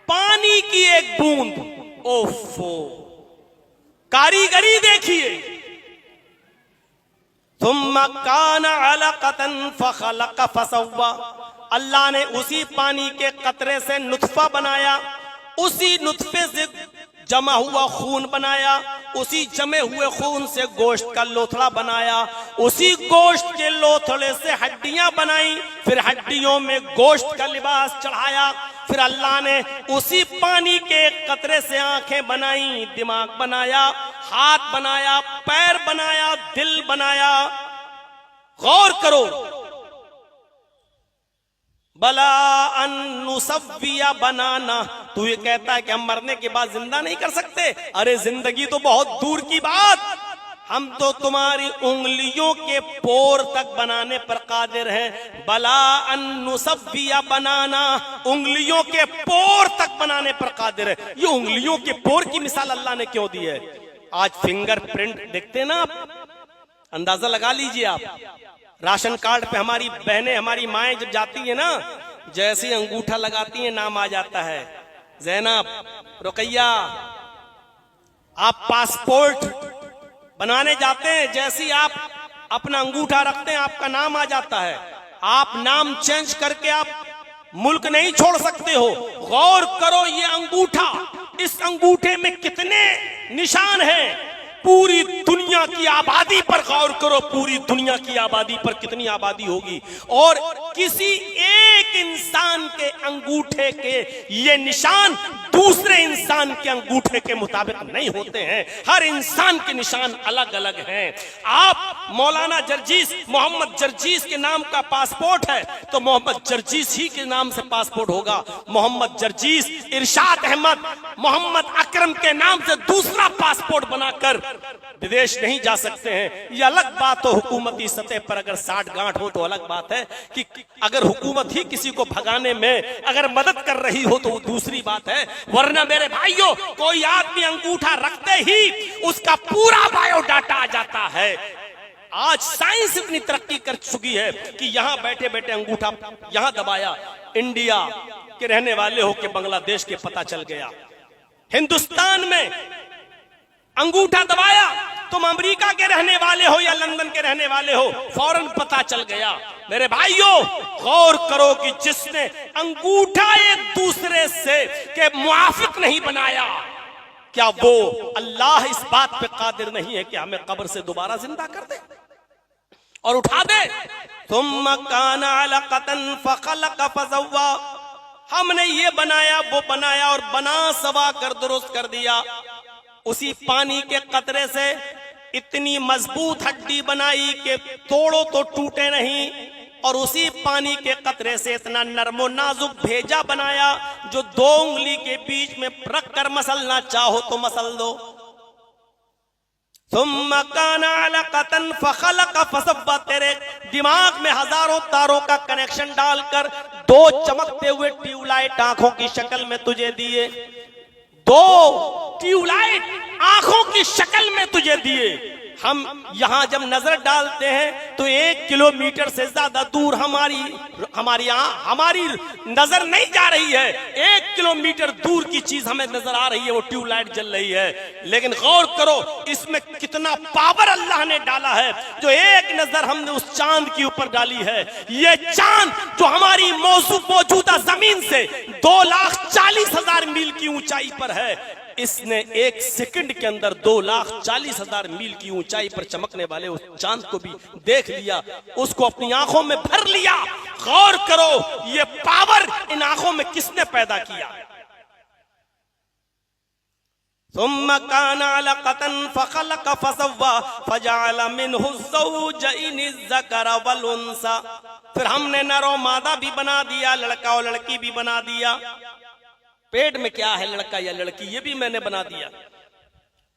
पानी की एक बूंद, ओफो, कारीगरी देखिए। सुम्मा काना अलकतन फखलक फसव्वा, अल्लाह ने उसी पानी के कतरे से नुतफा बनाया, उसी नुतफे से जमा हुआ खून बनाया, उसी जमे हुए खून से गोश्त का लोथड़ा बनाया, उसी गोश्त के लोथड़े से हड्डियां बनाई, फिर हड्डियों में गोश्त का लिबास चढ़ाया, फिर अल्लाह ने उसी पानी के कतरे से आंखें बनाई, दिमाग बनाया, हाथ बनाया, पैर बनाया, दिल बनाया। गौर करो, बला अनुसव्विया बनाना, तू ये कहता है कि हम मरने के बाद जिंदा नहीं कर सकते? अरे जिंदगी तो बहुत दूर की बात, हम तो तुम्हारी उंगलियों के पोर तक बनाने पर कादिर हैं। बला अनुसव्विया बनाना, उंगलियों के पोर तक बनाने पर कादिर है। ये उंगलियों के पोर की मिसाल अल्लाह ने क्यों दी है? आज फिंगरप्रिंट देखते ना आप, अंदाजा लगा लीजिए आप। राशन कार्ड पे हमारी बहनें, हमारी माएं जब जाती है ना, जैसे ही अंगूठा लगाती हैं नाम आ जाता है, जैनब, रुकैया। आप पासपोर्ट बनाने जाते हैं, जैसे ही आप अपना अंगूठा रखते हैं आपका नाम आ जाता है। आप नाम चेंज करके आप मुल्क नहीं छोड़ सकते हो। गौर करो, ये अंगूठा, इस अंगूठे में कितने निशान हैं? पूरी दुनिया की आबादी पर गौर करो, पूरी दुनिया की आबादी पर कितनी आबादी होगी, और किसी एक इंसान के अंगूठे के ये निशान दूसरे इंसान के अंगूठे के मुताबिक नहीं होते हैं। हर इंसान के निशान अलग अलग हैं। आप मौलाना जर्जीस, मोहम्मद जर्जीस के नाम का पासपोर्ट है तो मोहम्मद जर्जीस ही के नाम से पासपोर्ट होगा। मोहम्मद जर्जीस, इरशाद अहमद, मोहम्मद अकरम के नाम से दूसरा पासपोर्ट बनाकर विदेश नहीं जा सकते हैं। ये अलग बात हो, हुकूमती सतह पर अगर साठ गांठ हो तो अलग बात है कि अगर हुकूमत ही किसी को भगाने में अगर मदद कर रही हो तो वो दूसरी बात है। वरना मेरे भाइयों, कोई आदमी अंगूठा रखते ही उसका पूरा बायोडाटा आ जाता है। आज साइंस इतनी तरक्की कर चुकी है कि यहां बैठे बैठे अंगूठा यहां दबाया, इंडिया के रहने वाले हो कि बांग्लादेश के पता चल गया। हिंदुस्तान में अंगूठा दबाया, तुम अमेरिका के रहने वाले हो या लंदन के रहने वाले हो, फौरन पता चल गया। मेरे भाइयों, गौर करो कि जिसने अंगूठा एक दूसरे से के मुआफिक नहीं बनाया, क्या वो अल्लाह इस बात पे कादिर नहीं है कि हमें कब्र से दोबारा जिंदा कर दे और उठा दे? तुम काना अलकतन फखलक फसव्वा, हमने ये बनाया वो बनाया और बना सवा कर दुरुस्त कर दिया। उसी पानी के कतरे से इतनी मजबूत हड्डी बनाई कि तोड़ो तो टूटे नहीं, और उसी पानी के कतरे से इतना नरमो नाजुक भेजा बनाया जो 2 उंगली के बीच में रख कर मसलना चाहो तो मसल दो। सुम्मा काना अलकतन फखलक फसव्वा, तेरे दिमाग में हजारों तारों का कनेक्शन डालकर 2 चमकते हुए ट्यूबलाइट आंखों की शक्ल में तुझे दिए, 2 ट्यूबलाइट आंखों की शक्ल में तुझे दिए। हम यहां जब नजर डालते हैं तो 1 किलोमीटर से ज्यादा दूर हमारी नजर नहीं जा रही है। 1 किलोमीटर दूर की चीज हमें नजर आ रही है, वो ट्यूबलाइट जल रही है। लेकिन गौर करो, इसमें कितना पावर अल्लाह ने डाला है। जो एक नजर हमने उस चांद के ऊपर डाली है, ये चांद जो हमारी मौजूदा जमीन से 2,40,000 मील की ऊंचाई पर है, इसने 1 सेकंड के अंदर 2,40,000 मील की ऊंचाई पर चमकने वाले उस चांद को भी देख लिया, उसको अपनी आंखों में भर लिया। गौर करो, ये पावर इन आंखों में किसने पैदा किया? सुम्मा काना अलकतन फखलक फसव्वा फजअल मिन्हु ज़ौजैनि ज़कर वल उन्सा, फिर हमने नर और मादा भी बना दिया, लड़का और लड़की भी बना दिया। पेट में क्या है, लड़का या लड़की, ये भी मैंने बना दिया।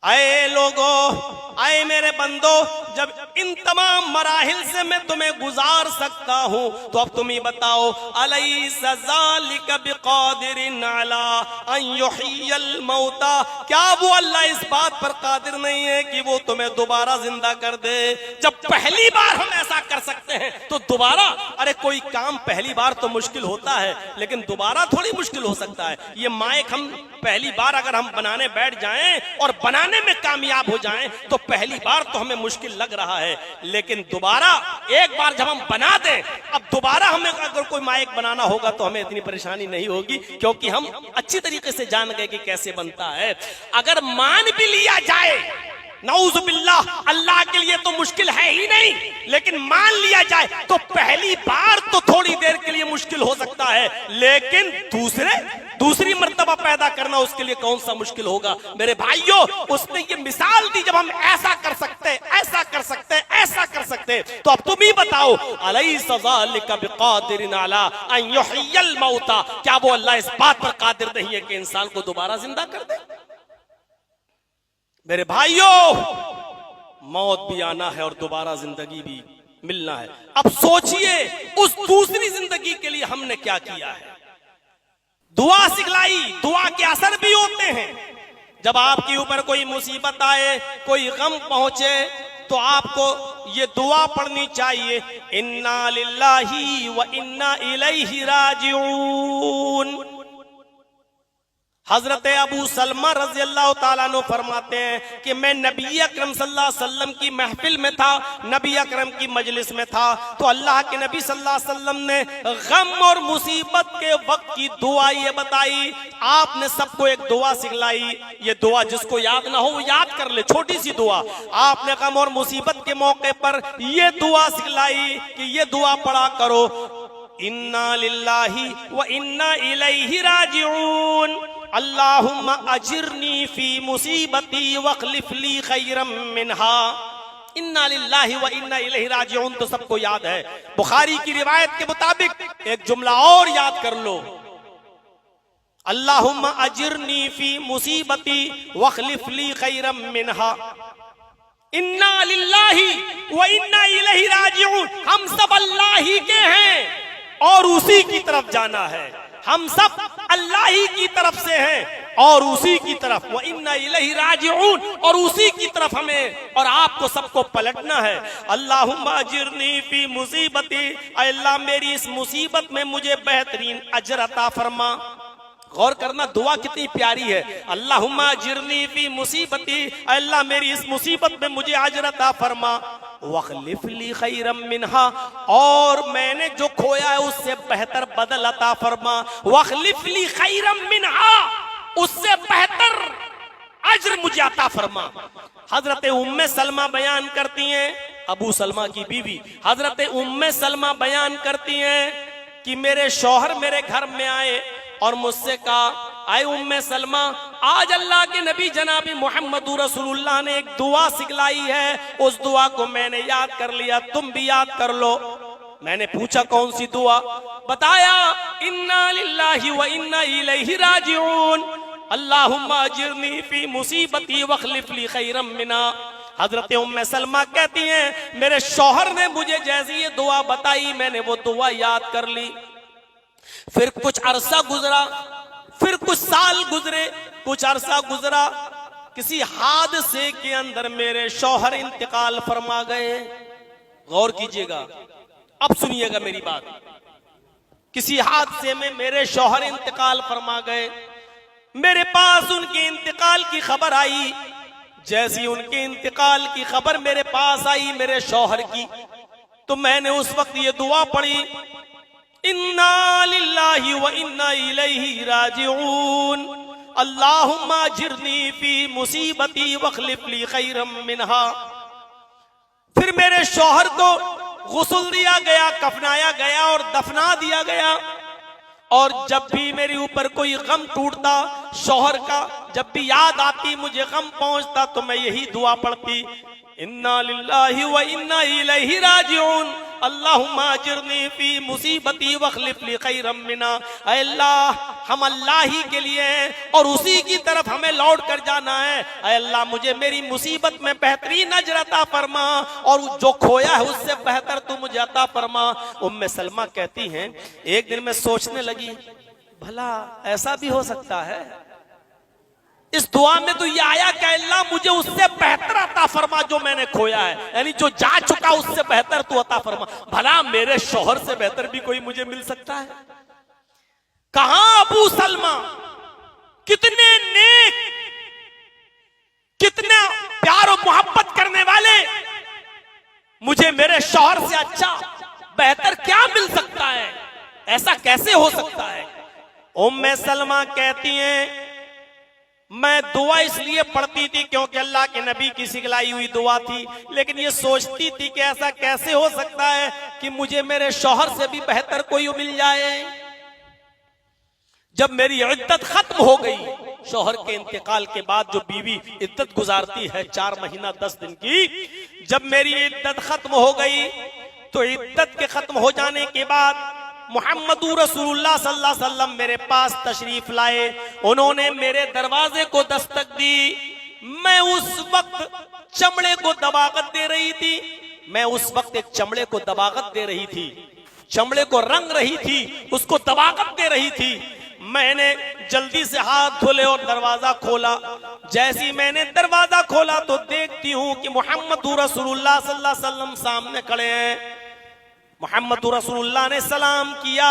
आए लोगो, आए मेरे बंदो, जब इन तमाम मराहिल से मैं तुम्हें गुजार सकता हूं तो अब तुम ही बताओ, अलैसा ज़ालिका बिक़ादिरिन अला अन युहियल मौता, क्या वो अल्लाह इस बात पर कादिर नहीं है कि वो तुम्हें दोबारा जिंदा कर दे? जब पहली बार हम ऐसा कर सकते हैं तो दोबारा, अरे कोई काम पहली बार तो मुश्किल होता है लेकिन दोबारा थोड़ी मुश्किल हो सकता है। ये माइक हम पहली बार अगर हम बनाने बैठ जाएं और बनाने में कामयाब हो जाएं तो पहली बार तो हमें मुश्किल लग रहा है, लेकिन दोबारा एक बार जब हम बना दें, अब दोबारा हमें अगर कोई माइक बनाना होगा तो हमें इतनी परेशानी नहीं होगी, क्योंकि हम अच्छी तरीके से जान गए कि कैसे बनता है। अगर मान भी लिया जाए, नऊजुबिल्लाह, अल्लाह के लिए तो मुश्किल है ही नहीं, लेकिन मान लिया जाए तो पहली बार तो थोड़ी देर के लिए मुश्किल हो सकता है, लेकिन दूसरी मर्तबा पैदा करना उसके लिए कौन सा मुश्किल होगा? मेरे भाइयों, उसने ये मिसाल दी, जब हम ऐसा कर सकते, ऐसा कर सकते, ऐसा कर सकते, तो अब तुम ही बताओ, अलैसा ज़ालिका बिक़ादिरिन अला अन युहियल मौता, क्या वो अल्लाह इस बात पर कादिर नहीं है कि इंसान को दोबारा जिंदा कर दे? मेरे भाइयों, मौत भी आना है और दोबारा जिंदगी भी मिलना है। अब सोचिए उस दूसरी जिंदगी के लिए हमने क्या किया है। दुआ सिखलाई, दुआ के असर भी होते हैं। जब आपके ऊपर कोई मुसीबत आए, कोई गम पहुंचे, तो आपको ये दुआ पढ़नी चाहिए, इन्ना लिल्लाही व इन्ना इलैहि राजिऊन। हजरत अबू सलमा रज़ी अल्लाह ताला अन्हु फरमाते हैं कि मैं नबी अकरम सल्लल्लाहु अलैहि वसल्लम की महफिल में था, नबी अकरम की मजलिस में था, तो अल्लाह के नबी सल्लल्लाहु अलैहि वसल्लम ने गम और मुसीबत के वक्त की दुआ ये बताई। आपने सबको एक दुआ सिखलाई, ये दुआ जिसको याद ना हो वो याद कर ले, छोटी सी दुआ। आपने गम और मुसीबत के मौके पर ये दुआ सिखलाई कि ये दुआ पढ़ा करो, इन्ना लिल्लाही व इन्ना इलैहि राजिऊन, अल्लाहुम्मा अजिरनी फी मुसीबती वख्लिफ ली खैरम मिन्हा। इन्ना लिल्लाहि व इन्ना इलैहि राजिऊन तो सबको याद है। बुखारी की रिवायत के मुताबिक एक जुमला और याद कर लो, अल्लाहुम्मा अजिरनी फी मुसीबती वख्लिफ ली खैरम मिन्हा। इन्ना लिल्लाहि व इन्ना इलैहि राजिऊन, हम सब अल्लाह ही के हैं और उसी की तरफ जाना है। हम सब अल्लाह ही की तरफ से हैं और उसी की तरफ, व इन्ना इलैहि राजिऊन, और उसी की तरफ हमें और आपको सबको पलटना है। अल्लाहुम्मा अजिरनी फी मुसीबती, अल्लाह मेरी इस मुसीबत में मुझे बेहतरीन अजर अता फरमा। गौर करना दुआ कितनी प्यारी है, अल्लाहुम्मा अजिरनी फी मुसीबती, अल्लाह मेरी इस मुसीबत में मुझे अजर अता फरमा, वख्लिफ ली खैरम मिन्हा, और मैंने जो खोया है उससे बेहतर बदल अता फरमा। वख्लिफ ली खैरम मिन्हा, उससे बेहतर अज्र मुझे अता फरमा। हजरत उम्मे सलमा बयान करती हैं, अबू सलमा की बीवी हजरत उम्मे सलमा बयान करती हैं कि मेरे शौहर मेरे घर में आए और मुझसे कहा, आए उम्मे सलमा, आज अल्लाह के नबी जनाबी मोहम्मद रसूलुल्लाह ने एक दुआ सिखलाई है, उस दुआ को मैंने याद कर लिया, तुम भी याद कर लो। मैंने पूछा कौन सी दुआ? बताया, इन्ना लिल्लाहि व इन्ना इलैहि राजिऊन, अल्लाहुम्मा अजिरनी फी मुसीबती वख्लिफ ली खैरम मिन्हा। हजरत उम्मे सलमा कहती हैं, मेरे शौहर ने मुझे जैसी ये दुआ बताई, मैंने वो दुआ याद कर ली। फिर कुछ अरसा गुजरा, फिर कुछ साल गुजरे, कुछ अरसा गुजरा, किसी हादसे के अंदर मेरे शौहर इंतकाल फरमा गए। गौर कीजिएगा, अब सुनिएगा मेरी बात। किसी हादसे में मेरे शौहर इंतकाल फरमा गए, मेरे पास उनके इंतकाल की खबर आई। जैसी उनके इंतकाल की खबर मेरे पास आई मेरे शौहर की, तो मैंने उस वक्त ये दुआ पढ़ी, इन्ना लिल्लाहि व इन्ना इलैहि राजिऊन, अल्लाहुम्मा अजिरनी फी मुसीबती वख्लिफ ली खैरम मिन्हा। फिर मेरे शौहर को गुस्ल दिया गया, कफनाया गया और दफना दिया गया। और जब भी मेरे ऊपर कोई गम टूटता शौहर का, जब भी याद आती, मुझे गम पहुंचता, तो मैं यही दुआ पढ़ती, इन्ना लिल्लाहि व इन्ना इलैहि राजिऊन, अल्लाहुम्मा अजिरनी फी मुसीबती वखलिफ ली खैरम मिना। ऐ अल्लाह, हम अल्लाह ही के लिए हैं और उसी की तरफ हमें लौट कर जाना है। ऐ अल्लाह, मुझे मेरी मुसीबत में बेहतरीन अजर अता फरमा और जो खोया है उससे बेहतर तू मुझे अता फरमा। उम्मे सलमा कहती हैं, एक दिन मैं सोचने लगी, भला ऐसा भी हो सकता है? इस दुआ में तो ये आया कि अल्लाह मुझे उससे बेहतर अता फरमा जो मैंने खोया है, यानी जो जा चुका उससे बेहतर तू अता फरमा। भला मेरे शौहर से बेहतर भी कोई मुझे मिल सकता है? कहां अबू सलमा, कितने नेक, कितने प्यार और मोहब्बत करने वाले, मुझे मेरे शौहर से अच्छा बेहतर क्या मिल सकता है? ऐसा कैसे हो सकता है? उम्मे सलमा कहती हैं, मैं दुआ इसलिए पढ़ती थी क्योंकि अल्लाह के नबी की सिखलाई हुई दुआ थी, लेकिन ये सोचती थी कि ऐसा कैसे हो सकता है कि मुझे मेरे शौहर से भी बेहतर कोई मिल जाए। जब मेरी इद्दत खत्म हो गई, शौहर के इंतकाल के बाद जो बीवी इद्दत गुजारती है 4 महीना 10 दिन की, जब मेरी इद्दत खत्म हो गई तो इद्दत के खत्म हो जाने के बाद मुहम्मदुर रसूलुल्लाह सल्लल्लाहु अलैहि वसल्लम मेरे पास तशरीफ लाए। उन्होंने मेरे दरवाजे को दस्तक दी। मैं उस वक्त चमड़े को दबागत दे रही थी, मैं उस वक्त एक चमड़े को दबागत दे रही थी, चमड़े को रंग रही थी, उसको दबागत दे रही थी। मैंने जल्दी से हाथ धोले और दरवाजा खोला। जैसी मैंने दरवाजा खोला तो देखती हूं कि मुहम्मदुर रसूलुल्लाह सल्लल्लाहु अलैहि वसल्लम सामने खड़े हैं। मुहम्मदुर रसूलुल्लाह ने सलाम किया,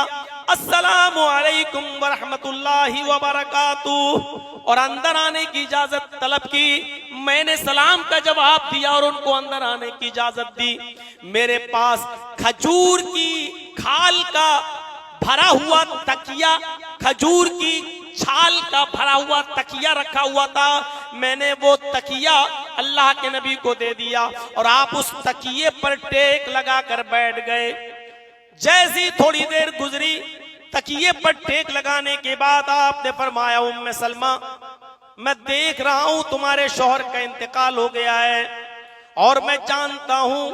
अस्सलामु अलैकुम व रहमतुल्लाहि व बरकातुहू, और अंदर आने की इजाजत तलब की। मैंने सलाम का जवाब दिया और उनको अंदर आने की इजाजत दी। मेरे पास खजूर की खाल का भरा हुआ तकिया, खजूर की छाल का भरा हुआ तकिया रखा हुआ था। मैंने वो तकिया अल्लाह के नबी को दे दिया और आप उस तकिए पर टेक लगाकर बैठ गए। जैसी थोड़ी देर गुजरी, तकिए पर टेक लगाने के बाद आपने फरमाया, उम्मे सलमा, मैं देख रहा हूं तुम्हारे शौहर का इंतकाल हो गया है और मैं जानता हूं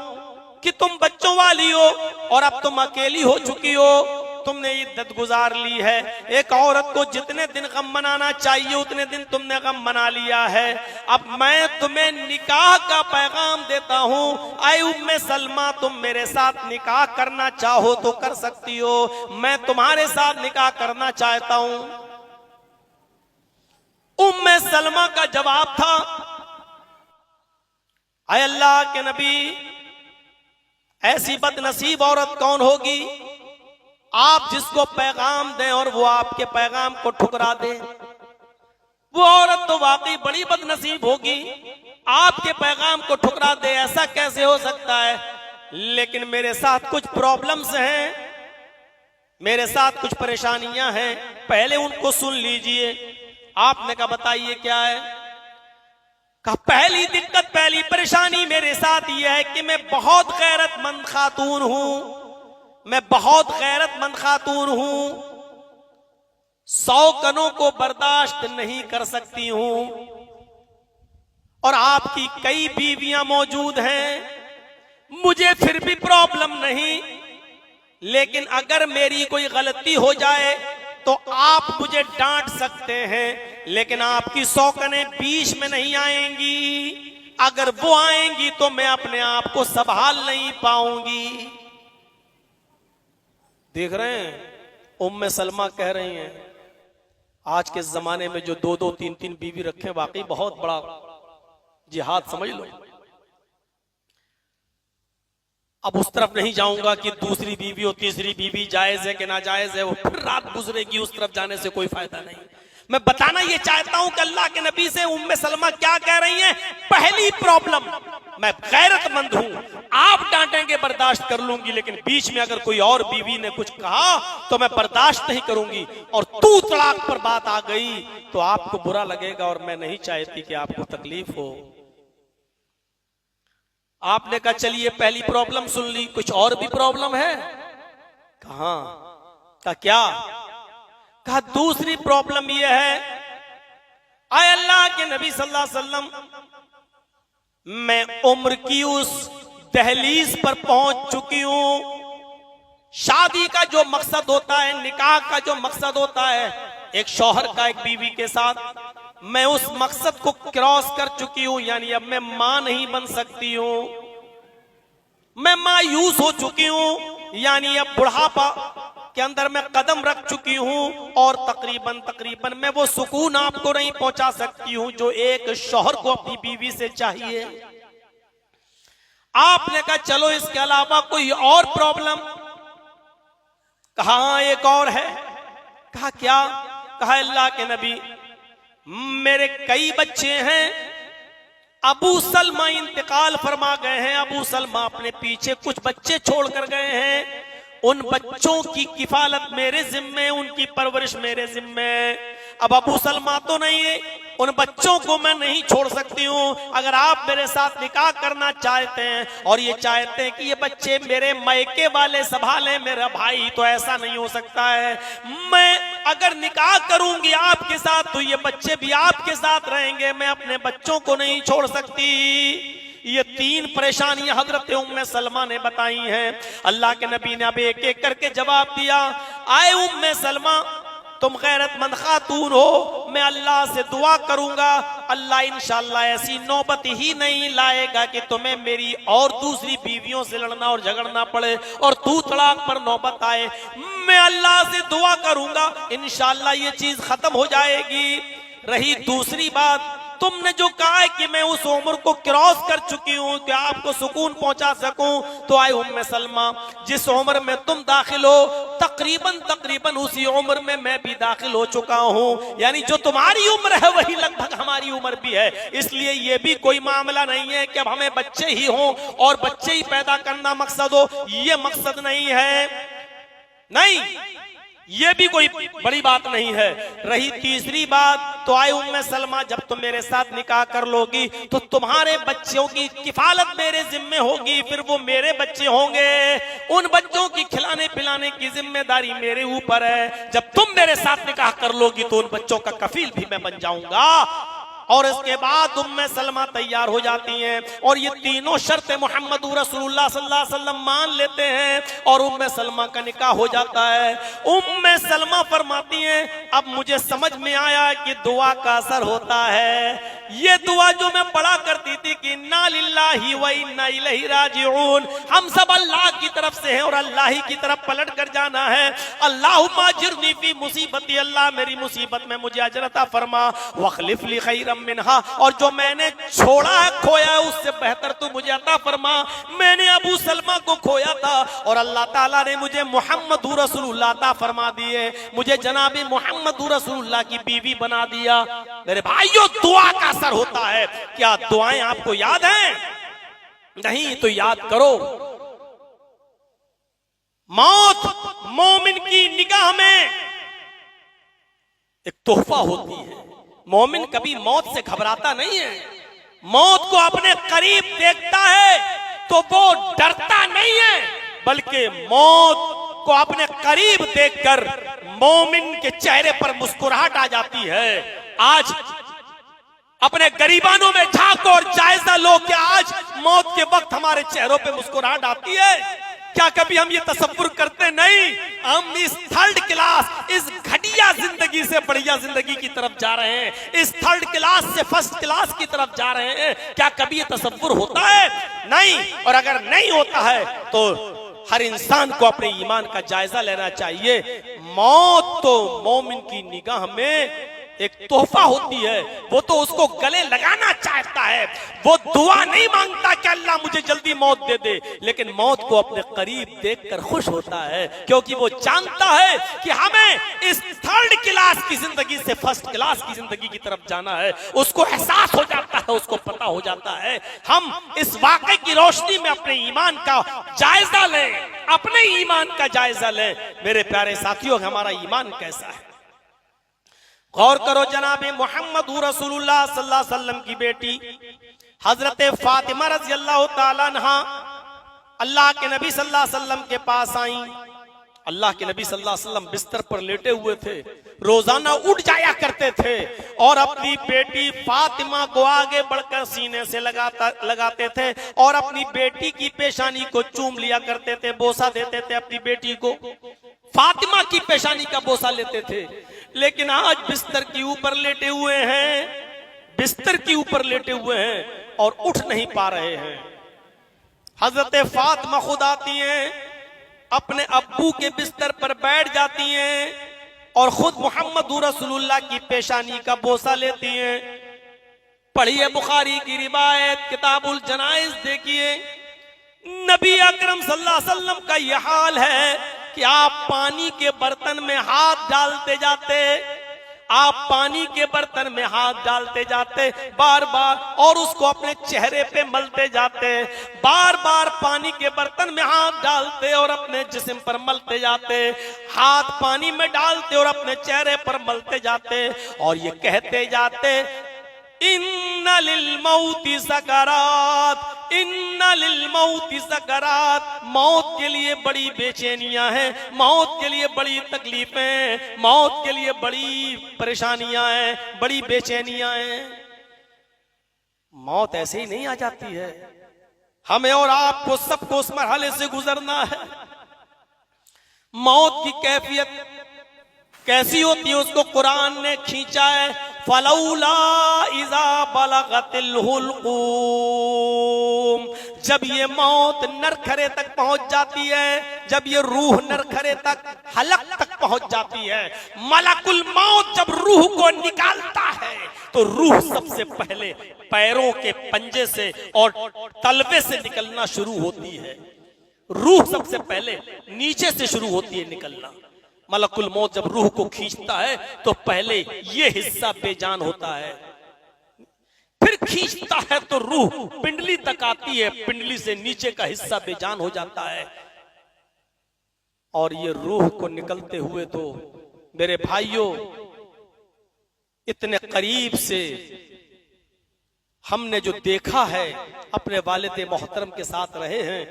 कि तुम बच्चों वाली हो और अब तुम अकेली हो चुकी हो, तुमने इद्दत गुजार ली है। एक औरत को जितने दिन गम मनाना चाहिए उतने दिन तुमने गम मना लिया है। अब मैं तुम्हें निकाह का पैगाम देता हूं। ऐ उम्मे सलमा, तुम मेरे साथ निकाह करना चाहो तो कर सकती हो, मैं तुम्हारे साथ निकाह करना चाहता हूं। उम्मे सलमा का जवाब था, ऐ अल्लाह के नबी, ऐसी बदनसीब औरत कौन होगी आप जिसको पैगाम दें और वो आपके पैगाम को ठुकरा दे। वो औरत तो वाकई बड़ी बदनसीब होगी, आपके पैगाम को ठुकरा दे, ऐसा कैसे हो सकता है? लेकिन मेरे साथ कुछ प्रॉब्लम्स हैं, मेरे साथ कुछ परेशानियां हैं, पहले उनको सुन लीजिए। आपने कहा बताइए क्या है? कहा पहली दिक्कत, पहली परेशानी मेरे साथ यह है कि मैं बहुत गैरतमंद खातून हूं, मैं बहुत गैरतमंद खातून हूं, 100 कनों को बर्दाश्त नहीं कर सकती हूं और आपकी कई बीवियां मौजूद हैं, मुझे फिर भी प्रॉब्लम नहीं, लेकिन अगर मेरी कोई गलती हो जाए तो आप मुझे डांट सकते हैं, लेकिन आपकी 100 कनें बीच में नहीं आएंगी। अगर वो आएंगी तो मैं अपने आप को संभाल नहीं पाऊंगी। देख रहे हैं, उम्मे सलमा कह रही हैं, आज के जमाने में जो 2-2, 3-3 बीवी रखें वाकई बहुत बड़ा जिहाद समझ लो। अब उस तरफ नहीं जाऊंगा कि दूसरी बीवी और तीसरी बीवी जायज है कि नाजायज है, वो फिर रात गुजरेगी, उस तरफ जाने से कोई फायदा नहीं। मैं बताना ये चाहता हूं कि अल्लाह के नबी से उम्मे सलमा क्या कह रही हैं। पहली प्रॉब्लम, मैं गैरतमंद हूं, आप डांटेंगे बर्दाश्त कर लूंगी, लेकिन बीच में अगर कोई और बीवी ने कुछ कहा तो मैं बर्दाश्त नहीं करूंगी, और तू तलाक पर बात आ गई तो आपको बुरा लगेगा और मैं नहीं चाहती कि आपको तकलीफ हो। आपने कहा चलिए पहली प्रॉब्लम सुन ली, कुछ और भी प्रॉब्लम है? कहां? का क्या? कहा दूसरी प्रॉब्लम यह है, आए अल्लाह के नबी सल्लल्लाहु अलैहि वसल्लम, मैं उम्र की उस दहलीज पर पहुंच चुकी हूं। शादी का जो मकसद होता है, निकाह का जो मकसद होता है, एक शौहर का एक बीवी के साथ, मैं उस मकसद को क्रॉस कर चुकी हूं। यानी अब मैं मां नहीं बन सकती हूं, मैं मायूस हो चुकी हूं। यानी अब बुढ़ापा के अंदर मैं कदम रख चुकी हूं और तकरीबन मैं वो सुकून आपको नहीं पहुंचा सकती हूं जो एक शौहर को अपनी बीवी से चाहिए। आपने कहा चलो इसके अलावा कोई और प्रॉब्लम? कहा एक और है। कहा क्या? कहा अल्लाह के नबी, मेरे कई बच्चे हैं, अबू सलमा इंतकाल फरमा गए हैं, अबू सलमा अपने पीछे कुछ बच्चे छोड़ कर गए हैं, उन बच्चों की किफालत मेरे जिम्मे, उनकी परवरिश मेरे जिम्मे। अब अबू सलमा तो नहीं है, उन बच्चों को मैं नहीं छोड़ सकती हूं। अगर आप मेरे साथ निकाह करना चाहते हैं और ये चाहते हैं कि ये बच्चे मेरे मायके वाले संभालें मेरा भाई, तो ऐसा नहीं हो सकता है। मैं अगर निकाह करूंगी आपके साथ तो ये बच्चे भी आपके साथ रहेंगे, मैं अपने बच्चों को नहीं छोड़ सकती। ये तीन परेशानियां हजरत उम्मे सलमा ने बताई हैं। अल्लाह के नबी ने अब एक एक करके जवाब दिया। आए उम्मे सलमा, तुम गैरतमंद खातून हो, मैं अल्लाह से दुआ करूंगा, अल्लाह इंशाअल्लाह ऐसी नौबत ही नहीं लाएगा कि तुम्हें मेरी और दूसरी बीवियों से लड़ना और झगड़ना पड़े और तू तलाक पर नौबत आए। मैं अल्लाह से दुआ करूंगा, इंशाअल्लाह ये चीज खत्म हो जाएगी। रही दूसरी बात, तुमने जो कहा है कि मैं उस उम्र को क्रॉस कर चुकी हूं कि आपको सुकून पहुंचा सकूं, तो आए उम्मे सलमा, जिस उम्र में तुम दाखिल हो तकरीबन उसी उम्र में मैं भी दाखिल हो चुका हूं। यानी जो तुम्हारी उम्र है वही लगभग हमारी उम्र भी है। इसलिए ये भी कोई मामला नहीं है कि अब हमें बच्चे ही हों और बच्चे ही पैदा करना मकसद हो, ये मकसद नहीं है। नहीं, ये भी कोई बड़ी बात नहीं है। रही तीसरी बात, तो आए उम्मे सलमा, जब तुम मेरे साथ निकाह कर लोगी तो तुम्हारे बच्चों की किफालत मेरे जिम्मे होगी, फिर वो मेरे बच्चे होंगे, उन बच्चों की खिलाने पिलाने की जिम्मेदारी मेरे ऊपर है। जब तुम मेरे साथ निकाह कर लोगी तो उन बच्चों का कफील भी मैं बन जाऊंगा। और इसके बाद उम्मे सलमा तैयार हो जाती हैं और ये तीनों शर्तें मोहम्मद रसूलुल्लाह सल्लल्लाहु अलैहि वसल्लम मान लेते हैं और उम्मे सलमा का निकाह हो जाता है। उम्मे सलमा फरमाती हैं, अब मुझे समझ में आया कि दुआ का असर होता है। ये दुआ जो मैं पढ़ा करती थी कि इन्ना लिल्लाहि व इन्ना इलैहि राजिऊन, हम सब अल्लाह की तरफ से हैं और अल्लाह ही की तरफ पलट कर जाना है। अल्लाहुम्मा अजिरनी फी मुसीबती, अल्लाह मेरी मुसीबत में मुझे अजर अता फरमा, वखलिफ ली खैरम मिनहा, और जो मैंने छोड़ा है खोया है उससे बेहतर तू मुझे अता फरमा। मैंने अबू सलमा को खोया था और अल्लाह ताला ने मुझे मोहम्मद रसूलुल्लाह अता फरमा दिए, मुझे जनाबे मोहम्मद रसूलुल्लाह की बीवी बना दिया। मेरे भाइयों, दुआ का असर होता है। क्या दुआएं आपको याद हैं? नहीं तो याद करो। मौत मोमिन की निगाह में एक तोहफा होती है। मोमिन कभी मौत से घबराता नहीं है, मौत को अपने करीब देखता है तो वो डरता नहीं है, बल्कि मौत को अपने करीब देखकर मोमिन के चेहरे पर मुस्कुराहट आ जाती है। आज अपने गरीबानों में झांको और जायजा लो कि आज मौत के वक्त हमारे चेहरों पे मुस्कुराहट आती है। क्या कभी हम ये तसव्वुर करते नहीं? हम इस थर्ड क्लास, इस घटिया जिंदगी से बढ़िया जिंदगी की तरफ जा रहे हैं, इस थर्ड क्लास से फर्स्ट क्लास की तरफ जा रहे हैं। क्या कभी ये तसव्वुर होता है? नहीं। और अगर नहीं होता है तो हर इंसान को अपने ईमान का जायजा लेना चाहिए। मौत तो मोमिन की निगाह में एक तोहफा होती है, वो तो उसको गले लगाना चाहता है। वो दुआ नहीं मांगता कि अल्लाह मुझे जल्दी मौत दे दे, लेकिन मौत को अपने करीब देखकर खुश होता है, क्योंकि वो जानता है कि हमें इस थर्ड क्लास की जिंदगी से फर्स्ट क्लास की जिंदगी की तरफ जाना है। उसको एहसास हो जाता है, उसको पता हो जाता है। हम इस वाकई की रोशनी में अपने ईमान का जायजा लें, अपने ईमान का जायजा लें। मेरे प्यारे साथियों, हमारा ईमान कैसा है? गौर करो, जनाबे मोहम्मद रसूलुल्लाह सल्लल्लाहु अलैहि वसल्लम की बेटी हजरत फातिमा रज़ी अल्लाह ताला अन्हा अल्लाह के नबी सल्लल्लाहु अलैहि वसल्लम के पास आई। अल्लाह के नबी सल्लल्लाहु अलैहि वसल्लम बिस्तर पर लेटे हुए थे, रोजाना उठ जाया करते थे और अपनी बेटी फातिमा को आगे बढ़कर सीने से लगाते थे और अपनी बेटी की पेशानी को चूम लिया करते थे, बोसा देते थे अपनी बेटी को, फातिमा की पेशानी का बोसा लेते थे। लेकिन आज बिस्तर के ऊपर लेटे हुए हैं, बिस्तर के ऊपर लेटे हुए हैं और उठ नहीं पा रहे हैं। हजरत फातिमा खुद आती हैं, अपने अब्बू के बिस्तर पर बैठ जाती हैं और खुद मोहम्मद रसूलुल्लाह की पेशानी का बोसा लेती हैं। पढ़िए बुखारी की रिवायत किताबुल जनाइज, देखिए नबी अकरम सल्लल्लाहु अलैहि वसल्लम का यह हाल है कि आप पानी के बर्तन में हाथ डालते जाते, आप पानी के बर्तन में हाथ डालते जाते बार बार और उसको अपने चेहरे पे मलते जाते, बार बार पानी के बर्तन में हाथ डालते और अपने जिस्म पर मलते जाते, हाथ पानी में डालते और अपने चेहरे पर मलते जाते और ये कहते जाते इन्ना लिल मौति सकरात, इन्ना लिल मौति सकरात, मौत के लिए बड़ी बेचैनियां हैं, मौत के लिए बड़ी तकलीफें, मौत के लिए बड़ी परेशानियां हैं, बड़ी बेचैनियां हैं। मौत ऐसे ही नहीं आ जाती है, हमें और आपको सबको उस मरहले से गुजरना है। मौत की कैफियत कैसी होती है उसको कुरान ने खींचा है, फलौला इज़ा बलगतिल हुल्कूम, जब ये मौत नरखरे तक पहुंच जाती है, जब ये रूह नरखरे तक हलक तक पहुंच जाती है, मलकुल मौत जब रूह को निकालता है तो रूह सबसे पहले पैरों के पंजे से और तलवे से निकलना शुरू होती है। रूह सबसे पहले नीचे से शुरू होती है निकलना। मलकुल मौत जब रूह को खींचता है तो पहले ये हिस्सा बेजान होता है, फिर खींचता है तो रूह पिंडली तक आती है, पिंडली से नीचे का हिस्सा बेजान हो जाता है। और ये रूह को निकलते हुए तो मेरे भाइयों इतने करीब से हमने जो देखा है, अपने वालिद मोहतरम के साथ रहे हैं,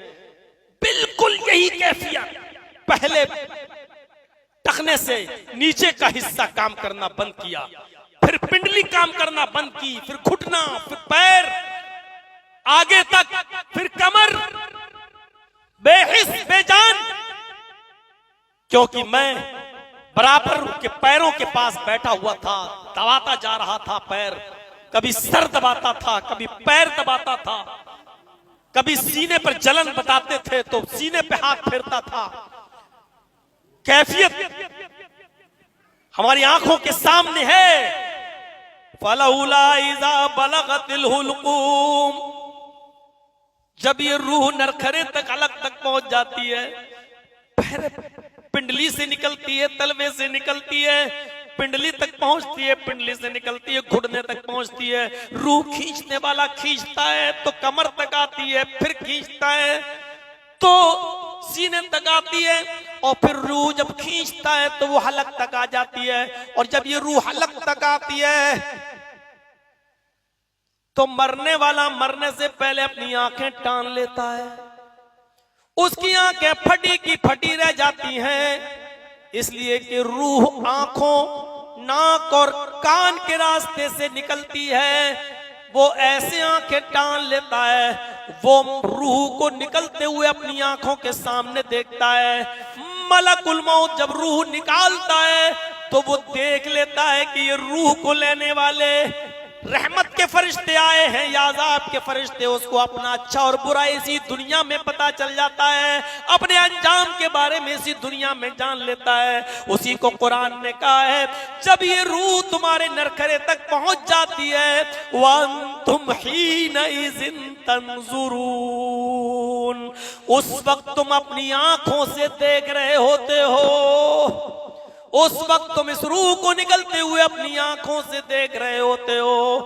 बिल्कुल यही कैफियत, पहले टखने से नीचे का हिस्सा काम करना बंद किया, फिर पिंडली काम करना बंद की, फिर घुटना, फिर पैर आगे तक, फिर कमर, बेहिस बेजान, क्योंकि मैं बराबर के पैरों के पास बैठा हुआ था, दबाता जा रहा था पैर, कभी सर दबाता था, कभी पैर दबाता था, कभी सीने पर जलन बताते थे तो सीने पे हाथ फेरता था। कैफियत हमारी आंखों के सामने है। फलौला इज़ा बलगतिल हुल्कूम, जब ये रूह नरखरे तक अलग तक पहुंच जाती है, पहले पिंडली से निकलती है, तलवे से निकलती है, पिंडली तक पहुंचती है, पिंडली से निकलती है, घुटने तक पहुंचती है, रूह खींचने वाला खींचता है तो कमर तक आती है, फिर खींचता है तो सीने तक आती है और फिर रूह जब खींचता है तो वो हलक तक आ जाती है। और जब ये रूह हलक तक आती है तो मरने वाला मरने से पहले अपनी आंखें टान लेता है, उसकी आंखें फटी की फटी रह जाती हैं, इसलिए कि रूह आंखों, नाक और कान के रास्ते से निकलती है। वो ऐसे आंखें टान लेता है, वो रूह को निकलते हुए अपनी आंखों के सामने देखता है। मलकुल मौत जब रूह निकालता है तो वो देख लेता है कि ये रूह को लेने वाले रहमत के फरिश्ते आए हैं या अजाब के फरिश्ते। उसको अपना अच्छा और बुरा इसी दुनिया में पता चल जाता है, अपने अंजाम के बारे में इसी दुनिया में जान लेता है। उसी को कुरान ने कहा है, जब ये रूह तुम्हारे नरखरे तक पहुंच जाती है, वअंतुम हीनइज़िन तंजुरून, उस वक्त तुम अपनी आंखों से देख रहे होते हो, उस वक्त तुम इस रूह को निकलते हुए अपनी आंखों से देख रहे होते हो।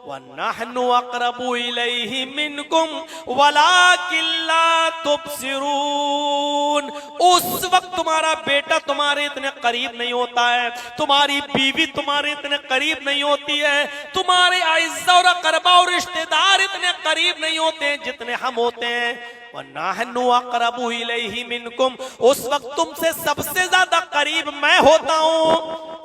वन्नहनु अक़रबु इलैहि मिनकुम वलाकिन ला तुबसिरून, उस वक्त तुम्हारा बेटा तुम्हारे इतने करीब नहीं होता है, तुम्हारी बीवी तुम्हारे इतने करीब नहीं होती है, तुम्हारे अइज़्ज़ा और अक़रबा और रिश्तेदार इतने करीब नहीं होते हैं जितने हम होते हैं। वन्नहनु अक़रबु इलैहि मिनकुम, उस वक्त तुमसे सबसे ज्यादा करीब मैं होता हूं।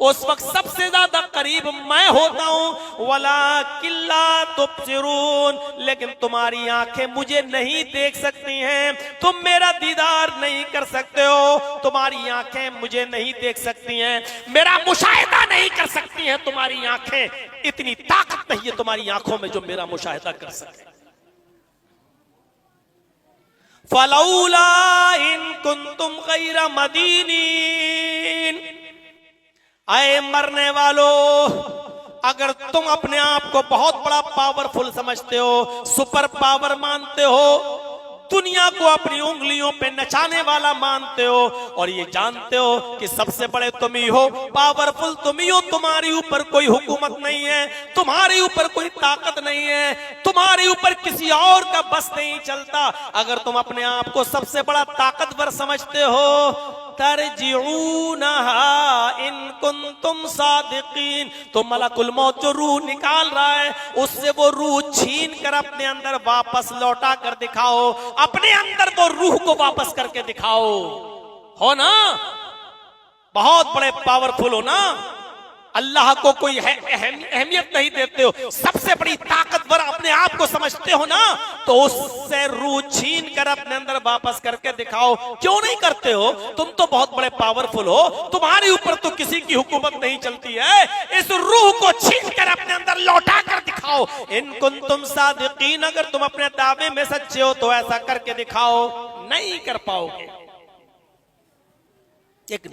उस वक्त सबसे ज्यादा करीब मैं होता हूं। वला किल्ला तुबसिरून, लेकिन तुम्हारी आंखें मुझे नहीं देख सकती हैं, तुम मेरा दीदार नहीं कर सकते हो, तुम्हारी आंखें मुझे नहीं देख सकती हैं, मेरा मुशाहिदा नहीं कर सकती हैं तुम्हारी आंखें, इतनी ताकत नहीं है तुम्हारी आंखों में जो मेरा मुशाहिदा कर सके। फलौला इन कुंतुम गैर मदीनीन, आए मरने वालों, अगर तुम अपने आप को बहुत बड़ा पावरफुल समझते हो, सुपर पावर मानते हो, दुनिया को अपनी उंगलियों पे नचाने वाला मानते हो, और ये जानते हो कि सबसे बड़े तुम ही हो, पावरफुल तुम ही हो, तुम्हारे ऊपर कोई हुकूमत नहीं है, तुम्हारे ऊपर कोई ताकत नहीं है, तुम्हारे ऊपर किसी और का बस नहीं चलता, अगर तुम अपने आप को सबसे बड़ा ताकतवर समझते हो, तरजिऊनहा इन कुंतुम सादिकीन, तो मलकुल मौत जो रूह निकाल रहा है उससे वो रूह छीन कर अपने अंदर वापस लौटा कर दिखाओ, अपने अंदर वो रूह को वापस करके दिखाओ। हो ना, बहुत बड़े पावरफुल हो ना, अल्लाह को कोई अहमियत नहीं देते हो, सबसे बड़ी ताकतवर अपने आप को समझते हो ना, तो उससे रूह छीन कर अपने अंदर वापस करके दिखाओ। क्यों नहीं करते हो? तुम तो बहुत बड़े पावरफुल हो, तुम्हारे ऊपर तो किसी की हुकूमत नहीं चलती है, इस रूह को छीन कर अपने अंदर लौटा कर दिखाओ। इन कुंतुम सादिकीन, अगर तुम अपने दावे में सच्चे हो तो ऐसा करके दिखाओ। नहीं कर पाओगे। एक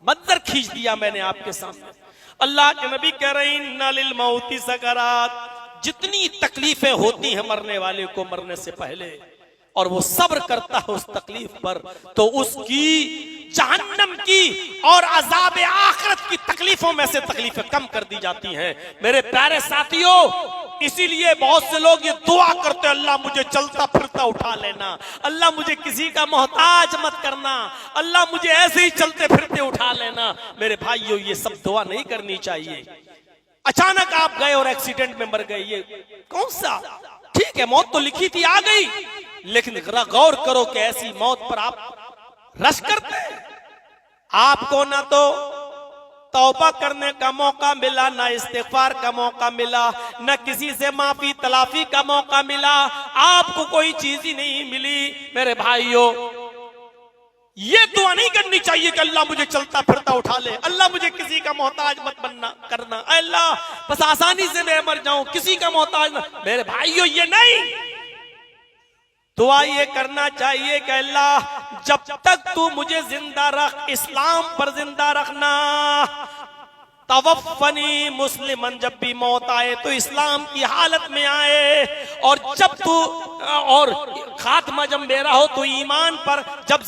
मंजर खींच दिया मैंने आपके सामने, अल्लाह के नबी कह रहे हैं इन्ना लिल मौती सकरात, जितनी तकलीफें होती हैं मरने वाले को मरने से पहले, और वो सब्र करता है उस तकलीफ पर, तो उसकी जहन्नम की और अजाब आखिरत की तकलीफों में से तकलीफें कम कर दी जाती हैं। मेरे प्यारे साथियों, इसीलिए बहुत से लोग ये दुआ करते हैं, अल्लाह मुझे चलता फिरता उठा लेना, अल्लाह मुझे किसी का मोहताज मत करना, अल्लाह मुझे ऐसे ही चलते फिरते उठा लेना। मेरे भाइयों, ये सब दुआ नहीं करनी चाहिए। अचानक आप गए और एक्सीडेंट में मर गए, ये कौन सा? ठीक है, मौत तो लिखी थी, आ गई, लेकिन गौर करो कि ऐसी मौत पर आप रश करते हैं। आपको ना तो तौबा करने का मौका मिला, ना इस्तिगफार का मौका मिला, ना किसी से माफी तलाफी का मौका मिला, आपको कोई चीज ही नहीं मिली। मेरे भाइयों, ये दुआ नहीं करनी चाहिए कि अल्लाह मुझे चलता फिरता उठा ले, अल्लाह मुझे किसी का मोहताज मत बनना करना, अल्लाह बस आसानी से मैं मर जाऊं, किसी का मोहताज ना। मेरे भाइयों, ये नहीं, दुआ ये करना चाहिए कि अल्लाह जब तक तू मुझे जिंदा रख, इस्लाम पर जिंदा रखना, तवफ़्फ़नी मुस्लिमन, जब भी मौत आए तो इस्लाम की हालत में आए, और जब तू और खात्मा जब मेरा हो तो ईमान पर, जब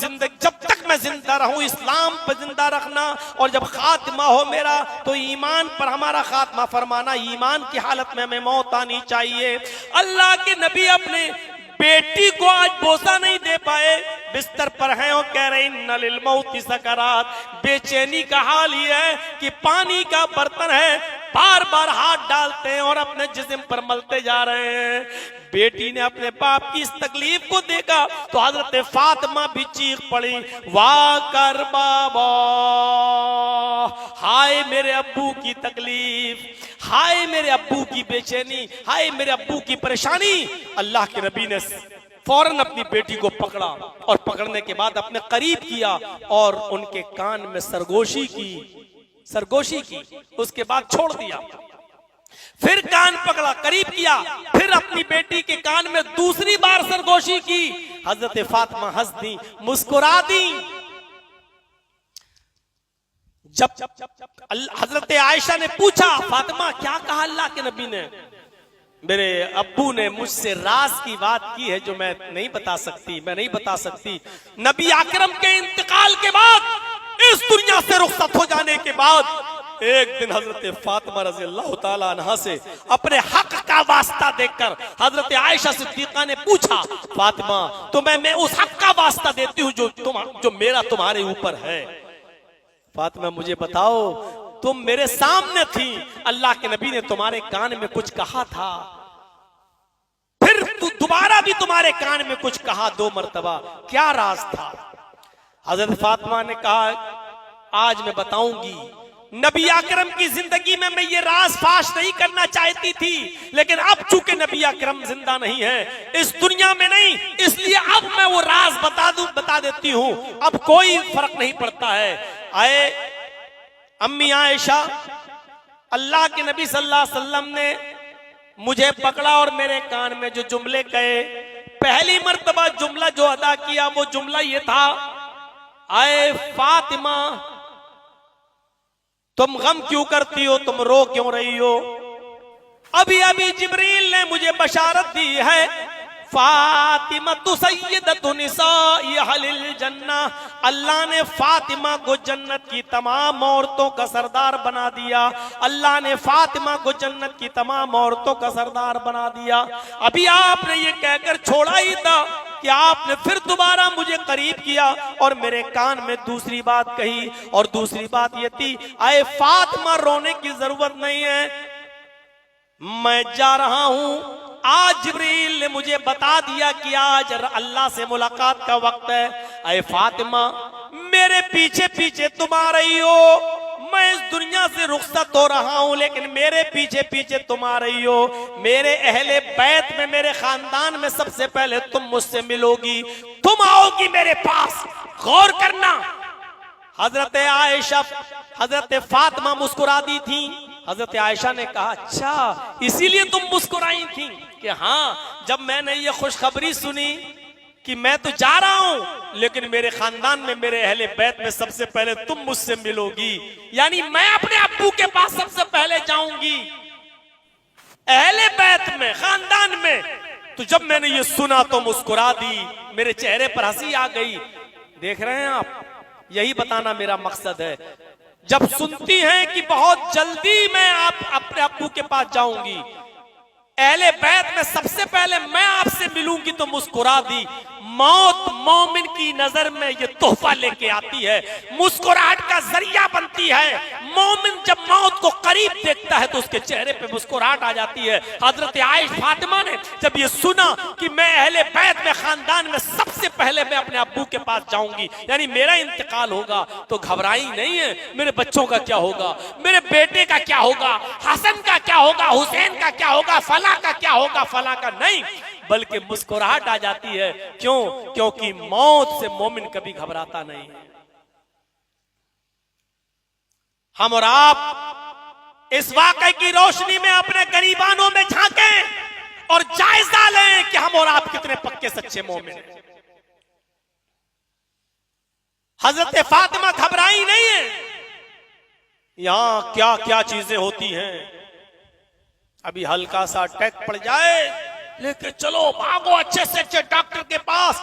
तक मैं जिंदा रहूं इस्लाम पर जिंदा रखना, और जब खात्मा हो मेरा तो ईमान पर हमारा खात्मा फरमाना, ईमान की हालत में हमें मौत आनी चाहिए। अल्लाह के नबी अपने बेटी को आज बोसा नहीं दे पाए, बिस्तर पर हैं और कह रहे इन्ना लिल मौती सकरात। बेचैनी का हाल ये है कि पानी का बर्तन है, बार बार हाथ डालते हैं और अपने जिस्म पर मलते जा रहे हैं। बेटी ने अपने बाप की इस तकलीफ को देखा तो हजरत फातिमा भी चीख पड़ी, वाह कर बाबा, हाय मेरे अब्बू की तकलीफ, हाय मेरे अब्बू की बेचैनी, हाय मेरे अब्बू की परेशानी। अल्लाह के नबी ने फौरन अपनी बेटी को पकड़ा, और पकड़ने के बाद अपने करीब किया और उनके कान में सरगोशी की, उसके बाद छोड़ दिया। फिर कान पकड़ा, करीब किया, फिर अपनी बेटी के कान में दूसरी बार सरगोशी की। हजरत फातिमा हंस दी, मुस्कुरा दी। जब हजरत आयशा ने पूछा, फातिमा क्या कहा अल्लाह के नबी ने? मेरे अब्बू ने मुझसे राज की बात की है जो मैं नहीं बता सकती। नबी आकरम के इंतकाल के बाद, इस दुनिया से रुखसत हो जाने के बाद, एक दिन हजरत फातिमा रज़ी अल्लाह ताला अन्हा से अपने हक का वास्ता देखकर हजरत आयशा सिद्दीक़ा ने पूछा, फातिमा तो मैं उस हक का वास्ता देती हूँ जो मेरा तुम्हारे ऊपर है। फातिमा मुझे बताओ, तुम मेरे सामने थी, अल्लाह के नबी ने तुम्हारे कान में कुछ कहा था, फिर दोबारा भी तुम्हारे कान में कुछ कहा 2 मरतबा, क्या राज था? हजरत फातिमा ने कहा, आज मैं बताऊंगी। नबी अकरम की जिंदगी में मैं ये राज फाश नहीं करना चाहती थी, लेकिन अब चूंकि नबी अकरम जिंदा नहीं है, इस दुनिया में नहीं, इसलिए अब मैं वो राज बता देती हूं। अब कोई फर्क नहीं पड़ता है। आए अम्मी आयशा, अल्लाह के नबी सल्लल्लाहु अलैहि वसल्लम ने मुझे पकड़ा और मेरे कान में जो जुमले कहे, पहली मर्तबा जुमला जो अदा किया वो जुमला ये था, आए फातिमा तुम गम क्यों करती हो, तुम रो क्यों रही हो? अभी अभी जिब्रील ने मुझे बशारत दी है, फातिमा तु सय्यदतु निसाई अहलिल जन्ना, अल्लाह ने फातिमा को जन्नत की तमाम औरतों का सरदार बना दिया। अल्लाह ने फातिमा को जन्नत की तमाम औरतों का सरदार बना दिया। अभी आपने ये कहकर छोड़ा ही था कि आपने फिर दोबारा मुझे करीब किया और मेरे कान में दूसरी बात कही, और दूसरी बात ये थी, आए फातिमा रोने की जरूरत नहीं है, मैं जा रहा हूं। आज जिब्रील ने मुझे बता दिया कि आज अल्लाह से मुलाकात का वक्त है। अरे फातिमा मेरे पीछे पीछे तुम आ रही हो, मैं इस दुनिया से रुखसत हो रहा हूं, लेकिन मेरे पीछे पीछे तुम आ रही हो। मेरे अहले बैत में, मेरे खानदान में सबसे पहले तुम मुझसे मिलोगी, तुम आओगी मेरे पास। गौर करना, हजरत आयशा, हजरत फातिमा मुस्कुरा दी थी। हजरत आयशा ने कहा, अच्छा इसीलिए तुम मुस्कुराई थी? कि हाँ, जब मैंने ये खुशखबरी सुनी कि मैं तो जा रहा हूं, लेकिन मेरे खानदान में, मेरे अहले बैत में सबसे पहले तुम मुझसे मिलोगी, यानी मैं अपने अब्बू के पास सबसे पहले जाऊंगी, अहले बैत में, खानदान में। तो जब मैंने ये सुना तो मुस्कुरा दी, मेरे चेहरे पर हंसी आ गई। देख रहे हैं आप, यही बताना मेरा मकसद है। जब सुनती हैं कि बहुत जल्दी मैं आप अपने अब्बू के पास जाऊंगी, अहले बैत में सबसे पहले मैं आपसे मिलूंगी, तो मुस्कुरा दी। मौत मोमिन की नजर में ये तोहफा लेके आती है, मुस्कुराहट का जरिया बनती है। मोमिन जब मौत को करीब देखता है तो उसके चेहरे पे मुस्कुराहट आ जाती है। हजरत आयशा फातिमा ने जब ये सुना कि मैं अहले बैत में, खानदान में सबसे पहले मैं अपने अब्बू के पास जाऊंगी, यानी मेरा इंतकाल होगा, तो घबराई नहीं है, मेरे बच्चों का क्या होगा, मेरे बेटे का क्या होगा, हसन का क्या होगा, हुसैन का क्या होगा, फला का क्या होगा, फला का नहीं, बल्कि मुस्कुराहट आ जाती है। क्यों? क्योंकि मौत से मोमिन कभी घबराता नहीं। हम और आप इस वाकई की रोशनी में अपने गरीबानों में झांकें और जायजा लें कि हम और आप कितने पक्के सच्चे मोमिन हैं। हजरत फातिमा घबराई नहीं है। यहां क्या क्या चीजें होती हैं, अभी हल्का सा अटैक पड़ जाए, लेके चलो, भागो अच्छे से अच्छे डॉक्टर के पास,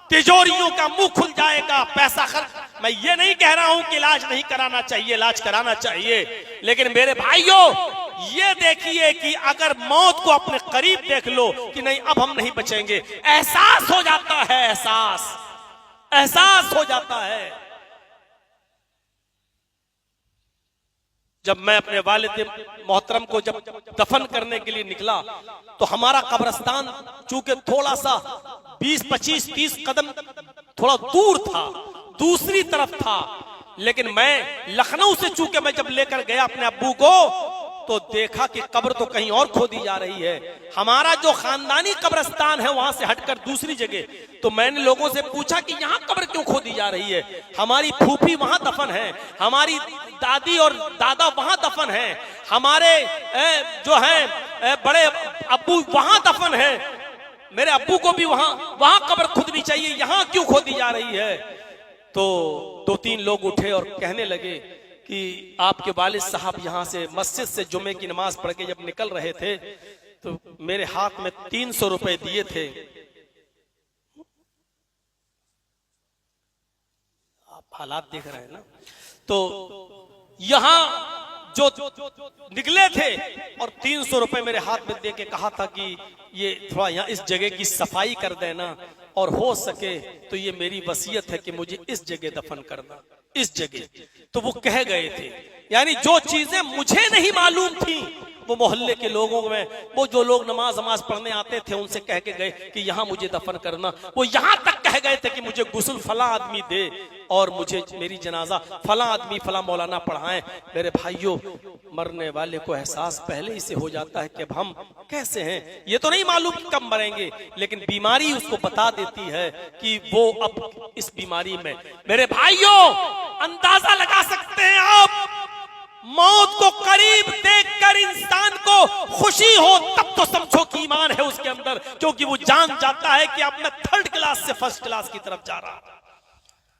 तिजोरियों का मुंह खुल जाएगा, पैसा खर्च। मैं ये नहीं कह रहा हूं कि इलाज नहीं कराना चाहिए, इलाज कराना चाहिए, लेकिन मेरे भाइयों ये देखिए कि अगर मौत को अपने करीब देख लो कि नहीं अब हम नहीं बचेंगे, एहसास हो जाता है, एहसास हो जाता है। जब मैं अपने वालिद मोहतरम को जब दफन करने के लिए निकला, तो हमारा कब्रिस्तान चूंकि थोड़ा सा 20, 25, 30 कदम थोड़ा दूर था, दूसरी तरफ था, लेकिन मैं लखनऊ से चूंकि मैं जब लेकर गया अपने अब्बू को, तो देखा कि कब्र तो कहीं और खोदी जा रही है। हमारा जो खानदानी कब्रिस्तान है वहां से हटकर दूसरी जगह, तो मैंने लोगों से पूछा कि यहाँ कब्र क्यों खोदी जा रही है? हमारी फूफी वहां दफन है, हमारी दादी और दादा वहां दफन है, हमारे जो हैं बड़े अब्बू वहां दफन है, मेरे अब्बू को भी वहां कब्र खुदनी चाहिए, यहाँ क्यों खोदी जा रही है? तो 2-3 लोग उठे और कहने लगे कि आपके वालिद साहब यहाँ से मस्जिद से जुमे की नमाज पढ़ के जब निकल रहे थे, तो मेरे हाथ में 300 रुपए दिए थे। आप हालात देख रहे हैं ना। तो यहाँ जो निकले थे और 300 रुपए मेरे हाथ में दे के कहा था कि ये थोड़ा यहाँ इस जगह की सफाई कर देना, और हो सके तो ये मेरी वसीयत है कि मुझे इस जगह दफन करना, इस जगह। तो वो कह गए थे, यानी जो चीजें मुझे नहीं मालूम थी वो मोहल्ले के लोगों में वो जो लोग नमाज पढ़ने आते थे उनसे कह के गए कि यहाँ मुझे दफन करना। वो यहाँ तक कह गए थे कि मुझे गुस्ल फला आदमी दे और मुझे मेरी जनाजा फला आदमी फला मौलाना पढ़ाएं। मेरे भाइयों, मरने वाले को एहसास पहले ही से हो जाता है कि अब हम कैसे हैं। ये तो नहीं मालूम कि कब मरेंगे, लेकिन बीमारी उसको बता देती है कि वो अब इस बीमारी में। मेरे भाइयों, अंदाजा लगा सकते हैं आप, मौत को करीब देखकर इंसान को खुशी हो तब तो समझो कि ईमान है उसके अंदर, क्योंकि वो जान जाता है कि अब मैं थर्ड क्लास से फर्स्ट क्लास की तरफ जा रहा हूं।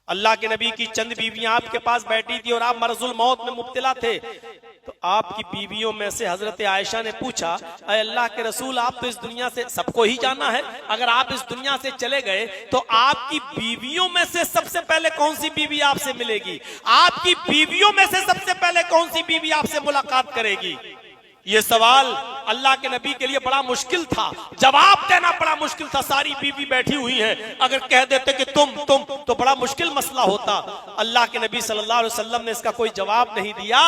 अल्लाह के नबी की चंद बीवियां आपके पास बैठी थी और आप मरजुल मौत में मुब्तला थे, तो आपकी बीवियों में से हजरत आयशा ने पूछा, अरे अल्लाह के रसूल, आप तो इस दुनिया से सबको ही जाना है, अगर आप इस दुनिया से चले गए तो आपकी बीवियों में से सबसे पहले कौन सी बीवी आपसे मिलेगी? आपकी बीवियों में से सबसे पहले कौन सी बीवी आपसे मुलाकात करेगी? ये सवाल अल्लाह के नबी के लिए बड़ा मुश्किल था, जवाब देना बड़ा मुश्किल था। सारी बीवी बैठी हुई हैं, अगर कह देते कि तुम तो बड़ा मुश्किल मसला होता। अल्लाह के नबी सल्लल्लाहु अलैहि वसल्लम ने इसका कोई जवाब नहीं दिया,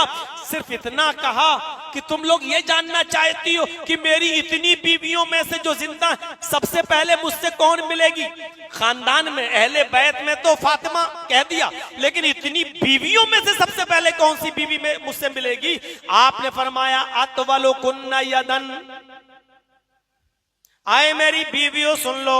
सिर्फ इतना कहा कि तुम लोग ये जानना चाहती हो कि मेरी इतनी बीवियों में से जो जिंदा सबसे पहले मुझसे कौन मिलेगी? खानदान में अहले बैत में तो फातिमा कह दिया, लेकिन इतनी बीवियों में से सबसे पहले कौन सी बीवी में मुझसे मिलेगी? आपने फरमाया, अतवलो कुन्ना यदन, आए मेरी बीवियों सुन लो,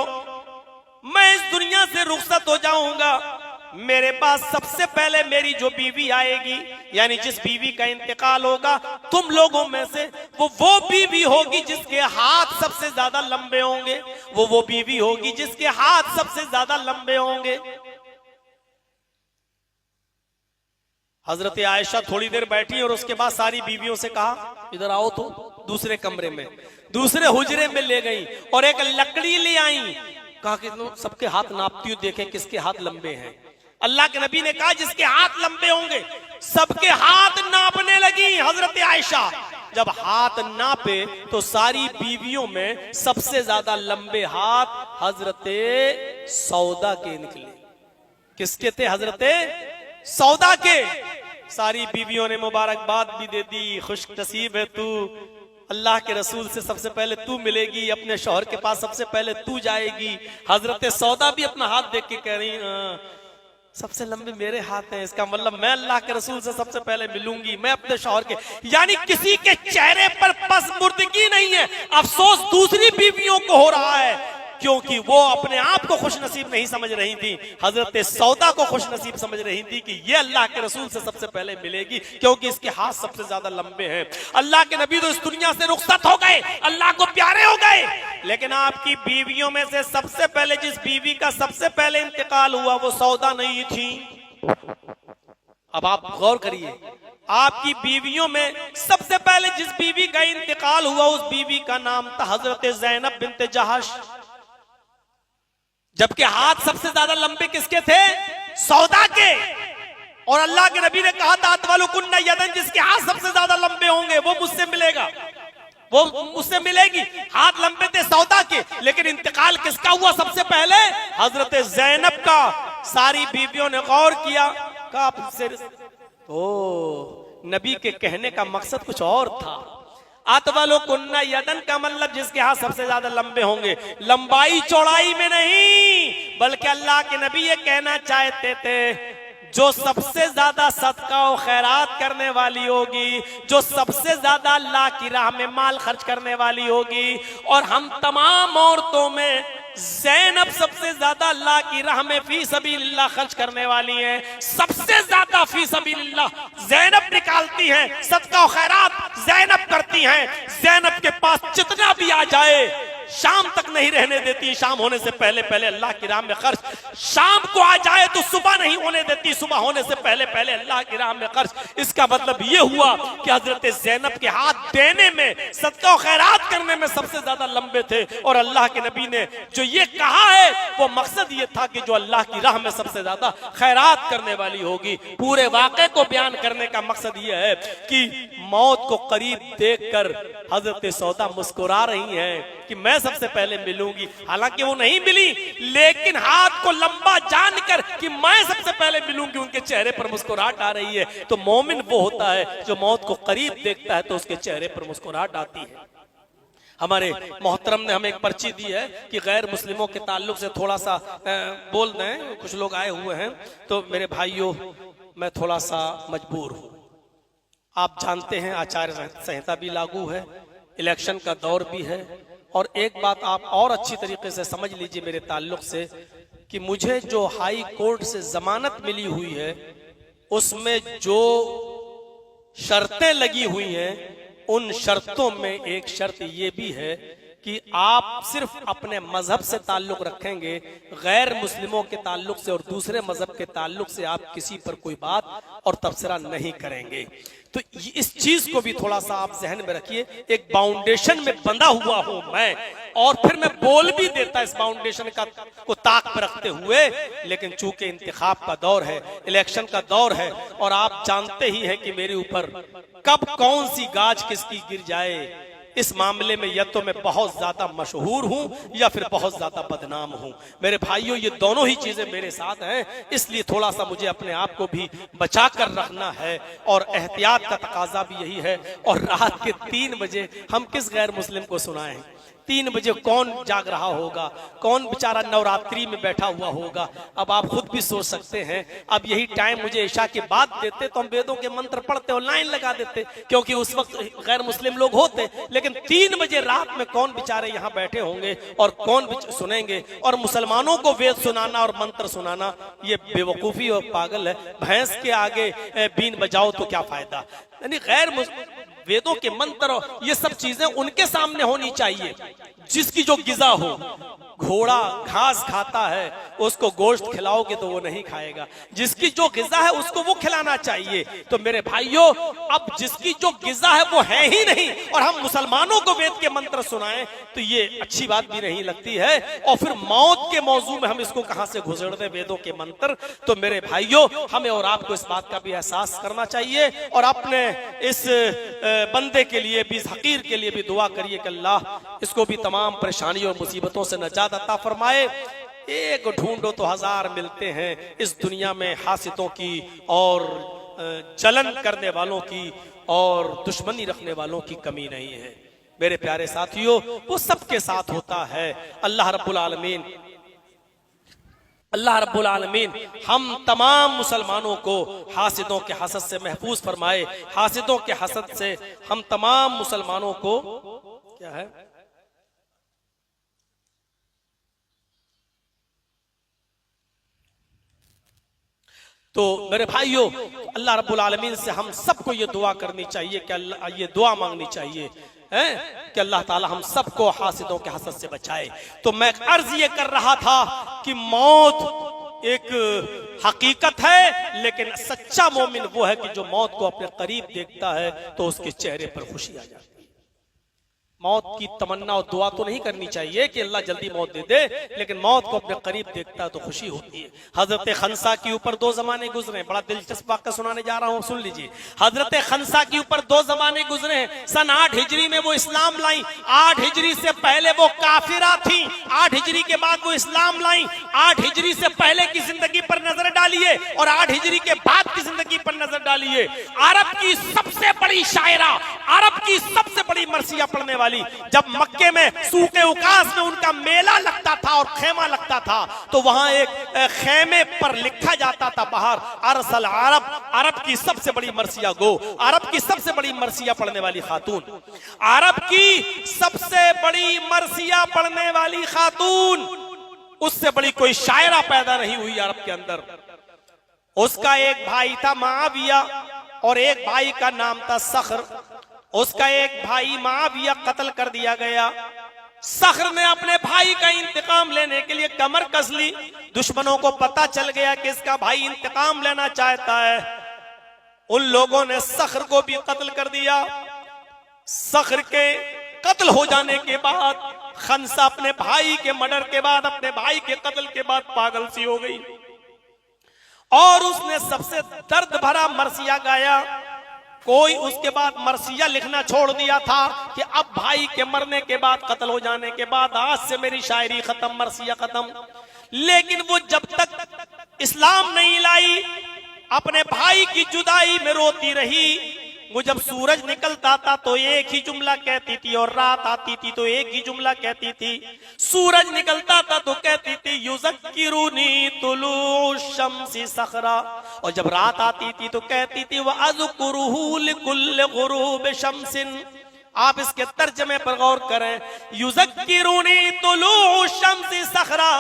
मैं इस दुनिया से रुखसत हो जाऊंगा, मेरे पास सबसे पहले मेरी जो बीवी आएगी, यानी जिस बीवी का इंतकाल होगा तुम लोगों में से, वो बीवी होगी जिसके हाथ सबसे ज्यादा लंबे होंगे, वो बीवी होगी जिसके हाथ सबसे ज्यादा लंबे होंगे। हजरत आयशा थोड़ी देर बैठी और उसके बाद सारी बीवियों से कहा, इधर आओ। तो दूसरे कमरे में, दूसरे हुजरे में ले गई और एक लकड़ी ले आई, कहा कि सबके हाथ नापती हूं, देखें किसके हाथ लंबे हैं। अल्लाह के नबी ने कहा जिसके हाथ लंबे होंगे, सबके हाथ नापने लगी हजरत आयशा। जब हाथ नापे तो सारी बीवियों में सबसे ज्यादा लंबे हाथ हजरत सौदा के निकले। किसके थे? हजरत सौदा के। सारी बीवियों ने मुबारकबाद भी दे दी, खुश नसीब है तू, अल्लाह के रसूल से सबसे पहले तू मिलेगी, अपने शौहर के पास सबसे पहले तू जाएगी। हजरत सौदा भी अपना हाथ देख के कह रही, सबसे लंबे मेरे हाथ हैं, इसका मतलब मैं अल्लाह के रसूल से सबसे पहले मिलूंगी, मैं अपने शौहर के। यानी किसी के चेहरे पर पसमुर्दगी नहीं है, अफसोस दूसरी बीवियों को हो रहा है, क्योंकि वो अपने आप को खुश नसीब नहीं समझ रही थी, हजरत सौदा को खुश नसीब समझ रही थी कि ये अल्लाह के रसूल से सबसे पहले मिलेगी, क्योंकि इसके हाथ सबसे ज्यादा लंबे हैं। अल्लाह के नबी तो इस दुनिया से रुखसत हो गए, अल्लाह को प्यारे हो गए, लेकिन आपकी बीवियों में से सबसे पहले जिस बीवी का सबसे पहले इंतकाल हुआ वो सौदा नहीं थी। अब आप गौर करिए, आपकी बीवियों में सबसे पहले जिस बीवी का इंतकाल हुआ उस बीवी का नाम था हजरत ज़ैनब बिन्त जहश, जबकि हाथ सबसे ज्यादा लंबे किसके थे? सौदा के। और अल्लाह के नबी ने कहा था, अतवलुकुन्ना यदन, जिसके हाथ सबसे ज्यादा लंबे होंगे वो मुझसे मिलेगा, वो मुझसे मिलेगी। हाथ लंबे थे सौदा के, लेकिन इंतकाल किसका हुआ सबसे पहले? हजरत ज़ैनब का। सारी बीवियों ने गौर किया, कहा तो नबी के कहने का मकसद कुछ और था। अतवलो कुन्ना यदन का मतलब जिसके हाथ सबसे ज्यादा लंबे होंगे, लंबाई चौड़ाई में नहीं, बल्कि अल्लाह के नबी ये कहना चाहते थे जो सबसे ज्यादा सदका और खैरात करने वाली होगी, जो सबसे ज्यादा अल्लाह की राह में माल खर्च करने वाली होगी। और हम तमाम औरतों में ज़ैनब सबसे ज्यादा अल्लाह की राह में फी सबीलिल्लाह खर्च करने वाली हैं, सबसे ज्यादा फी सबीलिल्लाह ज़ैनब निकालती हैं, सदका और खैरात ज़ैनब करती हैं। ज़ैनब के पास जितना भी आ जाए शाम तक नहीं रहने देती, शाम होने से पहले पहले अल्लाह की राह में खर्च। शाम को आ जाए तो सुबह नहीं होने देती, सुबह होने से पहले पहले अल्लाह की राह में खर्च। इसका मतलब ये हुआ कि हजरत ज़ैनब के हाथ देने में, सदका और खैरात करने में सबसे ज्यादा लंबे थे। और अल्लाह के नबी ने जो ये कहा है वो मकसद ये था कि जो अल्लाह की राह में सबसे ज्यादा खैरात करने वाली होगी। पूरे वाक़े को बयान करने का मकसद ये है कि मौत को करीब देखकर हजरत सौदा मुस्कुरा रही हैं कि मैं मैं सबसे पहले मिलूंगी। हालांकि वो नहीं मिली, लेकिन हाथ को लंबा जानकर कि मैं सबसे पहले मिलूंगी, उनके चेहरे पर मुस्कुराहट आ रही है। तो मोमिन वो होता है जो मौत को करीब देखता है तो उसके चेहरे पर मुस्कुराहट आती है। हमारे मोहतरम ने हमें एक पर्ची दी है कि गैर मुस्लिमों के ताल्लुक से थोड़ा सा बोल दें, कुछ लोग आए हुए हैं। तो मेरे भाइयों, मैं थोड़ा सा मजबूर हूं। आप जानते हैं आचार संहिता भी लागू है, इलेक्शन का दौर भी है, और एक बात आप और अच्छी तरीके से समझ लीजिए मेरे ताल्लुक से कि मुझे जो हाई कोर्ट से जमानत मिली हुई है उसमें जो शर्तें लगी हुई हैं, उन शर्तों में एक शर्त ये भी है कि आप सिर्फ अपने मजहब से ताल्लुक रखेंगे, गैर मुस्लिमों के ताल्लुक से और दूसरे मजहब के ताल्लुक से आप किसी पर कोई बात और तबसरा नहीं करेंगे। तो इस चीज को भी थोड़ा सा आप जहन में रखिए। एक बाउंडेशन में बंधा हुआ हूं मैं, और फिर मैं बोल भी देता इस बाउंडेशन का को ताक पर रखते हुए, लेकिन चूंकि इंतखाब का दौर है, इलेक्शन का दौर है, और आप जानते ही हैं कि मेरे ऊपर कब कौन सी गाज किसकी गिर जाए, इस मामले में या तो मैं बहुत ज्यादा मशहूर हूं या फिर बहुत ज्यादा बदनाम हूं। मेरे भाइयों, ये दोनों ही चीजें मेरे साथ हैं, इसलिए थोड़ा सा मुझे अपने आप को भी बचा कर रखना है, और एहतियात का तकाजा भी यही है। और रात के 3 बजे हम किस गैर मुस्लिम को सुनाएं? 3 बजे कौन जाग रहा होगा? कौन बेचारा नवरात्रि में बैठा हुआ होगा? अब आप खुद भी सोच सकते हैं, अब यही टाइम मुझे ईशा के बाद देते तो हम वेदों के मंत्र पढ़ते और लाइन लगा देते, क्योंकि उस वक्त गैर मुस्लिम लोग होते। लेकिन 3 बजे रात में कौन बेचारे यहाँ बैठे होंगे और कौन सुनेंगे? और मुसलमानों को वेद सुनाना और मंत्र सुनाना ये बेवकूफी और पागल है। भैंस के आगे बीन बजाओ तो क्या फायदा? यानी गैर वेदों के मंत्र, ये सब चीजें उनके सामने होनी चाहिए जिसकी जो गिजा हो। घोड़ा घास खाता है, उसको गोश्त खिलाओगे तो वो नहीं खाएगा। जिसकी जो गिजा है उसको वो खिलाना चाहिए। तो मेरे भाइयों, अब जिसकी जो गिजा है वो है ही नहीं, और हम मुसलमानों को वेद के मंत्र सुनाएं तो ये अच्छी बात भी नहीं लगती है। और फिर मौत के मौजू में हम इसको कहां से घुसड़ दें वेदों के मंत्र? तो मेरे भाइयों, हमें और आपको इस बात का भी एहसास करना चाहिए, और अपने इस बंदे के लिए भी, इस हकीर के लिए भी दुआ करिए कि अल्लाह इसको भी तमाम परेशानियों और मुसीबतों से नजात अता फरमाए। एक ढूंढो तो 1000 मिलते हैं इस दुनिया में, हासितों की और जलन करने वालों की और दुश्मनी रखने वालों की कमी नहीं है। मेरे प्यारे साथियों, वो सबके साथ होता है। अल्लाह रब्बुल आलमीन हम तमाम मुसलमानों को हासिदों के हसद से महफूज फरमाए। हासिदों के हसद से हम तमाम मुसलमानों को क्या है तो मेरे भाइयों, अल्लाह रब्बुल आलमीन से हम सबको ये दुआ करनी चाहिए कि अल्लाह, ये दुआ मांगनी चाहिए कि अल्लाह ताला हम सबको हासिदों के हसद से बचाए। तो मैं अर्ज ये कर रहा था कि मौत एक हकीकत है, लेकिन सच्चा मोमिन वो है कि जो मौत को अपने करीब देखता है तो उसके चेहरे पर खुशी आ जाती है। मौत की तमन्ना और दुआ तो नहीं करनी चाहिए कि अल्लाह जल्दी मौत दे दे, लेकिन मौत को अपने करीब देखता है तो खुशी होती है। हजरत खंसा के ऊपर 2 जमाने गुजरे, बड़ा दिलचस्प वाक़या सुनाने जा रहा हूं, सुन लीजिए। हजरत खंसा के ऊपर 2 जमाने गुजरे हैं। सन 8 हिजरी में वो इस्लाम लाई। 8 हिजरी से पहले वो काफिरा थी, 8 हिजरी के बाद वो इस्लाम लाई। 8 हिजरी से पहले की जिंदगी पर नजर डालिए और 8 हिजरी के बाद की जिंदगी पर नजर डालिए। अरब की सबसे बड़ी शायरा, अरब की सबसे बड़ी मरसिया पढ़ने वाली, जब मक्के में सूके उकास में उनका मेला लगता था और खेमा लगता था, तो वहां एक खेमे पर लिखा जाता था बाहर, अरसल अरब, अरब की सबसे बड़ी मरसिया गो, अरब की सबसे बड़ी मरसिया पढ़ने वाली खातून, अरब की सबसे बड़ी मरसिया पढ़ने वाली खातून, उससे बड़ी कोई शायरा पैदा नहीं हुई अरब के अंदर। उसका एक भाई था मुआविया और एक भाई का नाम था सख्र। उसका एक भाई मुआविया कत्ल कर दिया गया। सख्र ने अपने भाई का इंतकाम लेने के लिए कमर कस ली। दुश्मनों को पता चल गया कि इसका भाई इंतकाम लेना चाहता है। उन लोगों ने सख्र को भी कत्ल कर दिया। सख्र के कत्ल हो जाने के बाद खंसा अपने भाई के मर्डर के बाद, अपने भाई के कत्ल के बाद पागल सी हो गई और उसने सबसे दर्द भरा मरसिया गाया। कोई उसके बाद मरसिया लिखना छोड़ दिया था कि अब भाई के मरने के बाद, कत्ल हो जाने के बाद आज से मेरी शायरी खत्म, मरसिया खत्म। लेकिन वो जब तक इस्लाम नहीं लाई अपने भाई की जुदाई में रोती रही। वो जब सूरज निकलता था तो एक ही जुमला कहती थी, और रात आती थी तो एक ही जुमला कहती थी। सूरज निकलता था तो कहती थी युज़क्किरुनी तुलू शम्सी सखरा, और जब रात आती थी तो कहती थी वह अज़कुरुहु लिकुल्लि गुरूब शम्सिन। आप इसके तर्जमे पर गौर करें, युज़क्किरुनी तुलू शम्सी सखरा,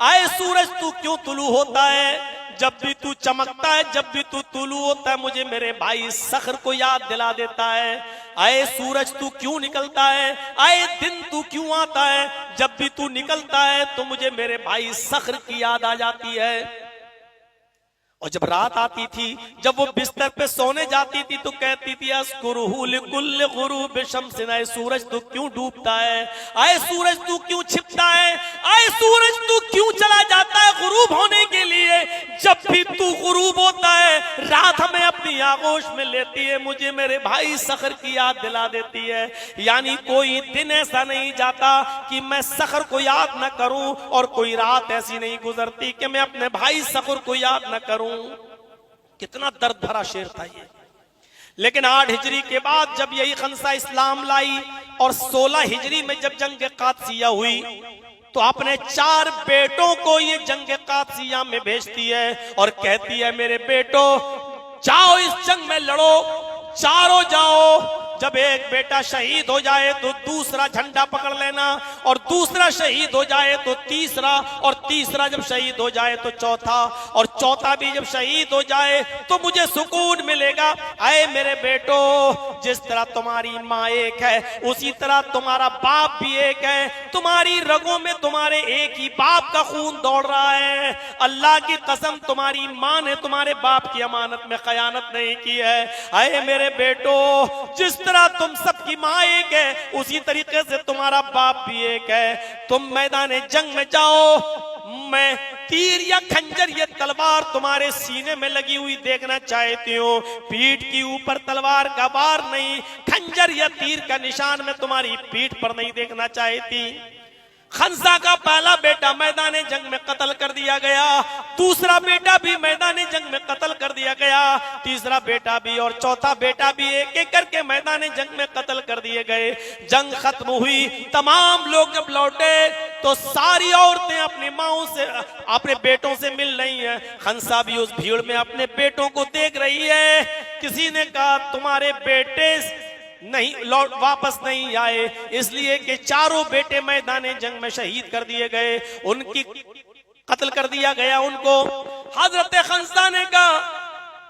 आए सूरज तू क्यों तुलू होता है, जब भी तू चमकता है, जब भी तू तुलू होता है मुझे मेरे भाई सखर को याद दिला देता है। आए सूरज तू क्यों निकलता है, आए दिन तू क्यों आता है, जब भी तू निकलता है तो मुझे मेरे भाई सखर की याद आ जाती है। और जब रात आती थी, जब वो बिस्तर पे सोने जाती थी तो कहती थी अस्कुरुहु लिकुल्लि गुरूब शम्सिन, आए सूरज तू क्यों डूबता है, आए सूरज तू क्यों छिपता है, आए सूरज तू क्यों चला जाता है गुरूब होने के लिए। जब भी तू गुरूब होता है रात हमें अपनी आगोश में लेती है, मुझे मेरे भाई सखर की याद दिला देती है। यानी कोई दिन ऐसा नहीं जाता कि मैं सखर को याद न करूं, और कोई रात ऐसी नहीं गुजरती कि मैं अपने भाई सखर को याद न करूं। कितना दर्द भरा शेर था ये। लेकिन 8 हिजरी के बाद जब यही खंसा इस्लाम लाई और 16 हिजरी में जब जंग कादसिया हुई तो अपने 4 बेटों को ये जंग कादसिया में भेजती है और कहती है मेरे बेटो जाओ इस जंग में लड़ो, चारों जाओ। जब एक बेटा शहीद हो जाए तो दूसरा झंडा पकड़ लेना, और दूसरा शहीद हो जाए तो तीसरा, और तीसरा जब शहीद हो जाए तो चौथा, और चौथा भी जब शहीद हो जाए तो मुझे सुकून मिलेगा। आए मेरे बेटो, जिस तरह तुम्हारी माँ एक है उसी तरह तुम्हारा बाप भी एक है, तुम्हारी रगों में तुम्हारे एक ही बाप का खून दौड़ रहा है। अल्लाह की कसम तुम्हारी माँ ने तुम्हारे बाप की अमानत में खयानत नहीं की है। आए मेरे बेटो, जिस तरह तुम सबकी माँ एक है उसी तरीके से तुम्हारा बाप भी एक है। तुम मैदान जंग में जाओ, मैं तीर या खंजर या तलवार तुम्हारे सीने में लगी हुई देखना चाहती हूँ, पीठ के ऊपर तलवार का वार नहीं, खंजर या तीर का निशान मैं तुम्हारी पीठ पर नहीं देखना चाहती। खंसा का पहला बेटा मैदान जंग में कत्ल कर दिया गया, दूसरा बेटा भी मैदान जंग में कत्ल कर दिया गया, तीसरा बेटा भी और चौथा बेटा भी एक एक करके मैदान जंग में कत्ल कर दिए गए। जंग खत्म हुई, तमाम लोग जब लौटे तो सारी औरतें अपनी माओं से, अपने बेटों से मिल रही हैं। खंसा भी उस भीड़ में अपने बेटों को देख रही है। किसी ने कहा तुम्हारे बेटे नहीं लौट वापस नहीं आए, इसलिए कि चारों बेटे मैदान जंग में शहीद कर दिए गए, उनकी कत्ल कर दिया गया उनको। हजरत खंसा ने कहा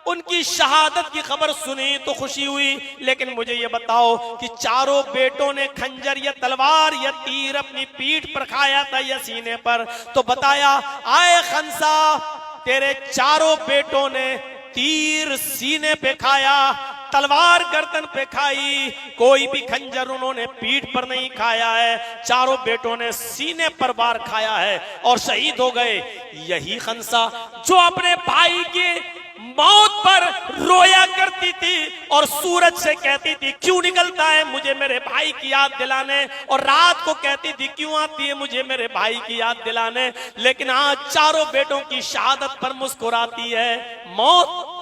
उनकी शहादत की खबर सुनी तो खुशी हुई, लेकिन मुझे ये बताओ कि चारों बेटों ने खंजर या तलवार या तीर अपनी पीठ पर खाया था या सीने पर? तो बताया आए खंसा, तेरे चारों बेटों ने तीर सीने पे खाया, तलवार गर्दन पे खाई, कोई भी खंजर उन्होंने पीठ पर नहीं खाया है, चारों बेटों ने सीने पर वार खाया है और शहीद हो गए। यही खंसा जो अपने भाई के मौत पर रोया करती थी और सूरज से कहती थी क्यों निकलता है मुझे मेरे भाई की याद दिलाने, और रात को कहती थी क्यों आती है मुझे मेरे भाई की याद दिलाने, लेकिन आज चारों बेटों की शहादत पर मुस्कुराती है। मौत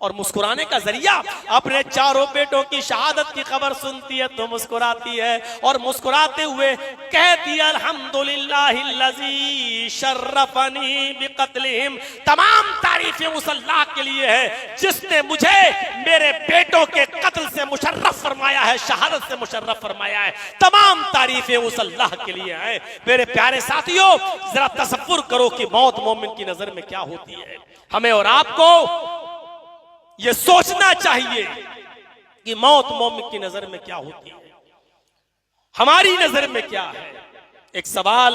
और मुस्कुराने का जरिया अपने चारों बेटों की शहादत की खबर सुनती है तो मुस्कुराती है, और मुस्कुराते हुए कहती है अल्हम्दुलिल्लाहिल्लज़ी शर्रफनी बिक़त्लिहिम, तमाम तारीफें उस अल्लाह के लिए है जिसने मुझे मेरे बेटों के कत्ल से मुशर्रफ फरमाया है, शहादत से मुशर्रफ फरमाया है। तमाम तारीफें उस अल्लाह के लिए है। मेरे प्यारे साथियों, जरा तसव्वुर करो कि मौत मोमिन की नजर में क्या होती है। हमें और आपको ये सोचना चाहिए कि मौत मोमिन की नजर में क्या होती है, हमारी नजर में क्या है। एक सवाल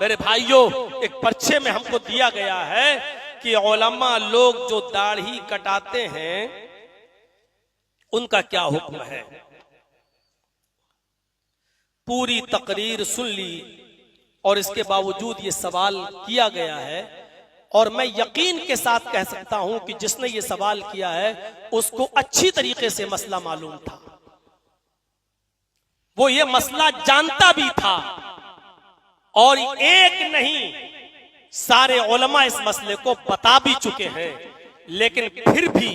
मेरे भाइयों एक पर्चे में हमको दिया गया है कि उलमा लोग जो दाढ़ी कटाते हैं उनका क्या हुक्म है। पूरी तकरीर सुन ली और इसके बावजूद ये सवाल किया गया है और मैं यकीन के साथ कह सकता हूं कि जिसने ये सवाल किया है उसको अच्छी तरीके से मसला मालूम था, वो ये मसला जानता भी था, और एक नहीं सारे उलमा इस मसले को बता भी चुके हैं। लेकिन फिर भी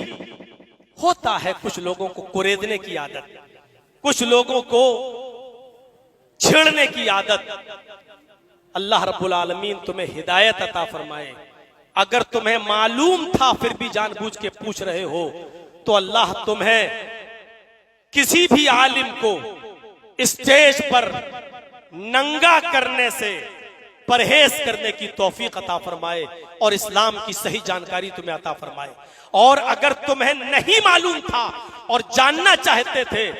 होता है कुछ लोगों को कुरेदने की आदत, कुछ लोगों को छेड़ने की आदत। अल्लाह रब्बुल आलमीन तुम्हें हिदायत अता फरमाए। अगर तुम्हें मालूम था फिर भी जानबूझ के पूछ रहे हो तो अल्लाह तुम्हें किसी भी आलिम को स्टेज पर नंगा करने से परहेज करने की तौफीक अता फरमाए और इस्लाम की सही जानकारी तुम्हें अता फरमाए। और अगर तुम्हें नहीं मालूम था और जानना चाहते थे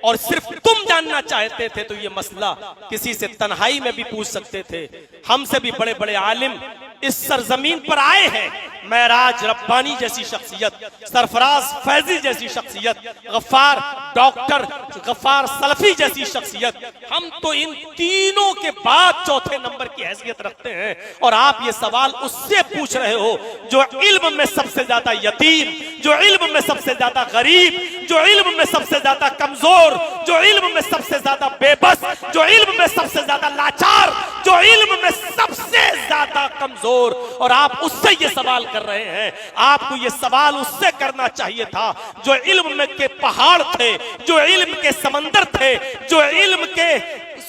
और सिर्फ तुम जानना चाहते थे तो ये मसला किसी से तन्हाई में भी पूछ सकते थे। हमसे भी बड़े बड़े आलिम इस सरजमीन पर आए हैं। महराज रब्बानी जैसी शख्सियत, सरफराज फैजी जैसी शख्सियत, गफ्फार डॉक्टर गफ्फार सलफी जैसी शख्सियत, हम तो इन तीनों के बाद चौथे नंबर की हैसियत रखते हैं। और आप ये सवाल उससे पूछ रहे हो जो इल्म में सबसे ज्यादा यतीम, जो इल्म में सबसे ज्यादा गरीब, जो इल्म में सबसे ज्यादा कमजोर, जो इल्म में सबसे ज्यादा बेबस, जो इल्म में सबसे ज्यादा लाचार, जो इल्म में सबसे ज्यादा कमजोर, और आप उससे ये सवाल कर रहे हैं। आपको ये सवाल उससे करना चाहिए था जो इल्म में के पहाड़ थे, जो इल्म के समंदर थे, जो इल्म के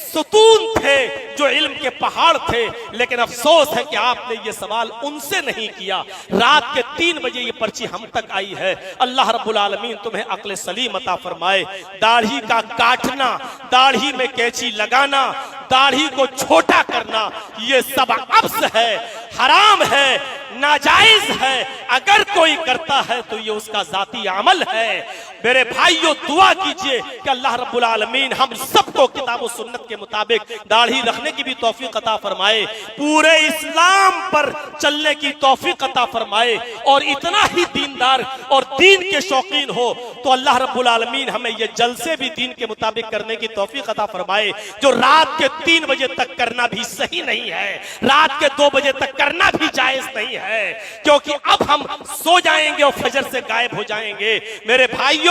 सुतून थे, जो इल्म के पहाड़ थे। लेकिन अफसोस है कि आपने ये सवाल उनसे नहीं किया। रात के 3 बजे ये पर्ची हम तक आई है। अल्लाह रब्बुल आलमीन तुम्हें अक्ल सलीम अता फरमाए। दाढ़ी का काटना, दाढ़ी में कैंची लगाना, दाढ़ी को छोटा करना, ये सब अब्स है, हराम है, नाजायज है। अगर कोई करता है तो ये उसका जाती अमल है। मेरे भाइयों दुआ कीजिए कि अल्लाह रब्बुल आलमीन हम सबको किताब और सुन्नत के मुताबिक दाढ़ी रखने की भी तौफीक अता फरमाए, पूरे इस्लाम पर चलने की तौफीक अता फरमाए। और इतना ही दीनदार और दीन के शौकीन हो तो अल्लाह रब्बुल आलमीन हमें ये जलसे भी दीन के मुताबिक करने की तौफीक अता फरमाए। जो रात के 3 बजे तक करना भी सही नहीं है, रात के 2 बजे तक करना भी जायज नहीं है, क्योंकि अब हम सो जाएंगे और फजर से गायब हो जाएंगे। मेरे भाइयों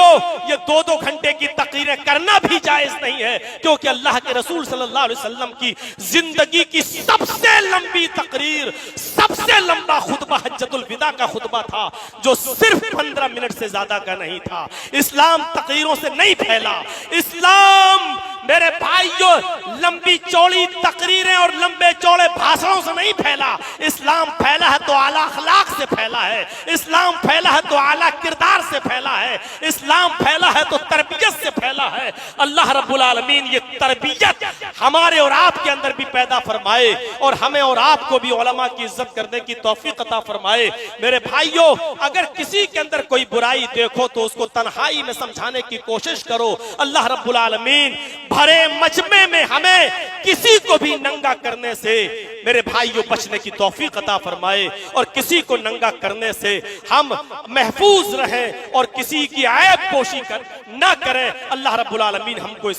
ये 2-2 घंटे की तकरीरें करना भी जायज नहीं है, क्योंकि अल्लाह के रसूल सल्लल्लाहु अलैहि वसल्लम की जिंदगी की सबसे लंबी तकरीर, सबसे लंबा खुतबा हज्जतुल विदा का खुतबा था, जो सिर्फ 15 मिनट से ज्यादा का नहीं था। इस्लाम तकरीरों से नहीं फैला। इस्लाम मेरे भाइयों लंबी चौड़ी तकरीरें और लंबे चौड़े भाषणों से नहीं फैला। इस्लाम फैला है तो आला अखलाक से फैला है। इस्लाम फैला है तो आला किरदार से फैला है। इस्लाम फैला है तो तरबियत से फैला है। अल्लाह रब्बुल आलमीन ये तरबियत हमारे और आपके अंदर भी पैदा फरमाए और हमें और आपको भी उलमा की इज्जत करने की तौफीक अता फरमाए। मेरे भाइयों अगर किसी के अंदर कोई बुराई देखो तो उसको तन्हाई में समझाने की कोशिश करो। अल्लाह रब्बुल आलमीन भरे मजमे में हमें किसी को भी नंगा करने से मेरे भाइयों बचने की तौफीक अता फरमाए और किसी को नंगा करने से हम महफूज रहें और किसी की ऐब पोशी कर ना करें। अल्लाह रब्बुल आलमीन हमको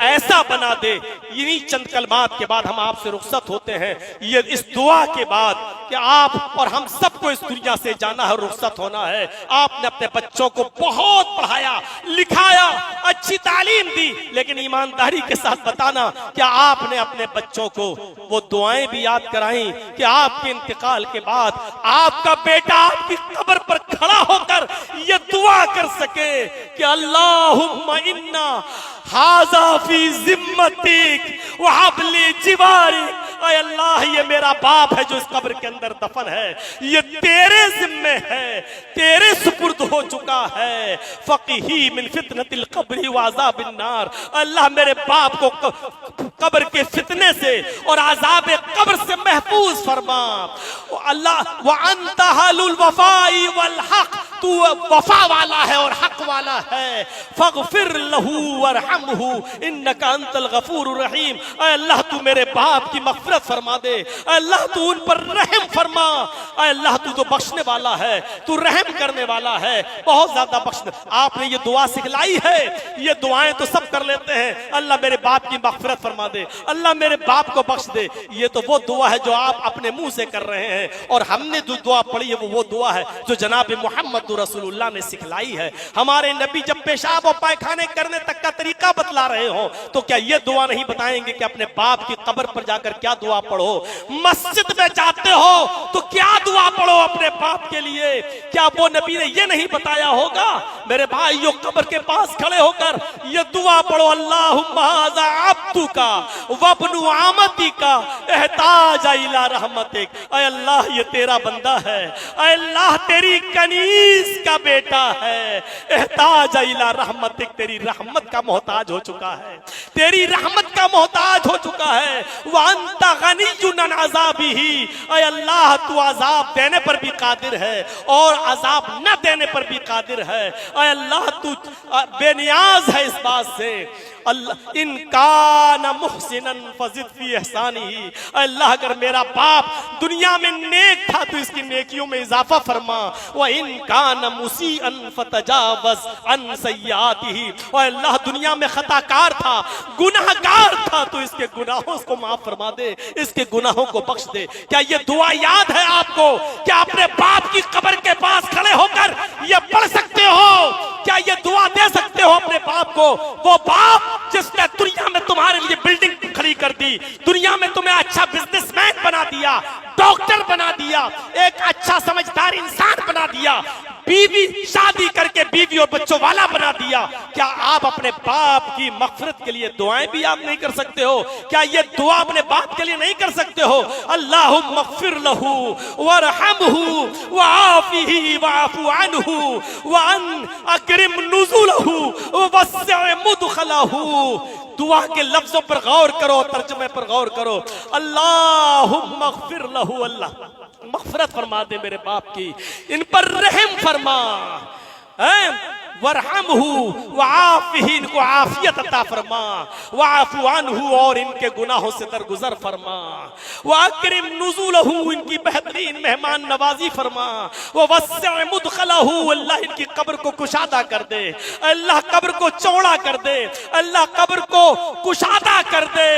ऐसा बना दे। इन्हीं चंद कलमात के बाद हम आपसे रुखसत होते हैं, ये इस दुआ के बाद कि आप और हम सबको इस दुनिया से जाना है, रुखसत होना है। आपने अपने बच्चों को बहुत पढ़ाया लिखाया, अच्छी तालीम दी, लेकिन ईमानदारी के साथ बताना क्या आपने अपने बच्चों को वो दुआएं भी याद कराई कि आपके इंतकाल के बाद आपका बेटा आपकी कब्र पर खड़ा होकर ये दुआ कर सके कि अल्लाहुम्मा इन्ना हाजा फी जिम्मतिक व हबली जिवारिक। अल्लाह ये मेरा बाप है जो इस कब्र के अंदर दफन है, ये तेरे जिम्मे है, तेरे सुपुर्द हो चुका है। फकीही मिन फितनतिल कब्री व अज़ाबिन नार। अल्लाह मेरे बाप को कब्र के फितने से और अज़ाब कब्र से महफूज फरमा। अल्लाह व अंत अहलुल वफाई वल हक, तू वफा वाला है और हक वाला है। फगफिर लहू वरहमहू इन्नका अंतल गफूरुर रहीम। अल्लाह तू मेरे बाप की मग़फ़िरत फरमा दे। अल्लाह तू उन पर रहम फरमा। अल्लाह तू तो बख्शने वाला है, तू रहम करने वाला है। बहुत ज्यादा बख्श दे। आपने ये दुआ सिखलाई है, ये दुआएं तो सब कर लेते हैं, अल्लाह मेरे बाप की मगफिरत फरमा दे, अल्लाह मेरे बाप को बख्श दे। ये तो वो दुआ है जो आप अपने मुंह से कर रहे हैं, और हमने जो दुआ पढ़ी है वो दुआ है जो जनाब मोहम्मद रसूलुल्लाह ने सिखलाई है। हमारे नबी जब पेशाब और पायखाने करने तक का तरीका बतला रहे हो तो क्या ये दुआ नहीं बताएंगे कि अपने बाप की कब्र पर जाकर क्या दुआ पढ़ो? मस्जिद में जाते हो तो क्या दुआ पढ़ो अपने बाप के लिए? क्या वो नबी ने ये नहीं बताया होगा? मेरे भाइयों, कब्र के पास खड़े होकर ये दुआ पढ़ो, अल्लाहुम्मा हाज़ा अब्दुका वब्नु आमतिका एहताज इला रहमतिक। ऐ अल्लाह, ये तेरा बंदा है, ऐ अल्लाह तेरी कनीज का बेटा है, एहताज इला रहमतिक, तेरी रहमत का मोहताज हो चुका है, तेरी रहमत का मोहताज हो चुका है। व अंता गनियुन अन अज़ाबिही, ऐ अल्लाह तू अजाब देने पर भी कादिर है और अजाब न देने पर भी कादिर है। ऐ अल्लाह तू बेनियाज है इस बात से। अल्लाह इन काना मुहसिनन फज़िद फी इहसानिही, अल्लाह अगर मेरा बाप दुनिया में नेक था तो इसकी नेकियों में इजाफा फरमा। व इन काना मुसीअन फतजावज़ अन सय्यातिही, और अल्लाह दुनिया में खताकार था, गुनाहगार था तो इसके गुनाहों को माफ फरमा दे, इसके गुनाहों को बख्श दे। क्या ये दुआ याद है आपको? क्या अपने बाप की कब्र के पास खड़े होकर ये पढ़ सकते हो? क्या ये दुआ दे सकते हो अपने बाप को? वो बाप जिसने दुनिया में तुम्हारे लिए बिल्डिंग खड़ी कर दी, दुनिया में तुम्हें अच्छा बिजनेसमैन बना दिया, डॉक्टर बना दिया, एक अच्छा समझदार इंसान बना दिया, बीवी शादी करके बीवी और बच्चों वाला बना दिया। क्या आप अपने बाप की मग़फ़िरत के लिए दुआएं भी आप नहीं कर सकते हो? क्या ये दुआ अपने बाप के लिए नहीं कर सकते हो? अल्लाहुम्मा मग़फ़िर लहू वरहमहू वआफ़िही वअफ़ु अन्हु वअन अकरिम नुज़ुलहू ववस्सिअ मुदख़लहू। दुआ के लफ्जों पर गौर करो, तर्जुमे पर गौर करो। अल्लाहुम्मा मग़फ़िर लहू, अल्लाह मग़फ़िरत फरमा दे मेरे बाप की, इन पर रहम फरमा, वरहमहू वआफ़िही, इनको आफियत अता फरमा, वअफ़ु अन्हु, और इनके गुनाहों से दरगुजर फरमा, वअकरिम नुज़ुलहू, इनकी बेहतरीन मेहमान नवाजी फरमा, ववस्सिअ मुदख़लहू, अल्लाह इनकी कब्र को कुशादा कर दे, अल्लाह कब्र को चौड़ा कर दे, अल्लाह कब्र को कुशादा कर दे।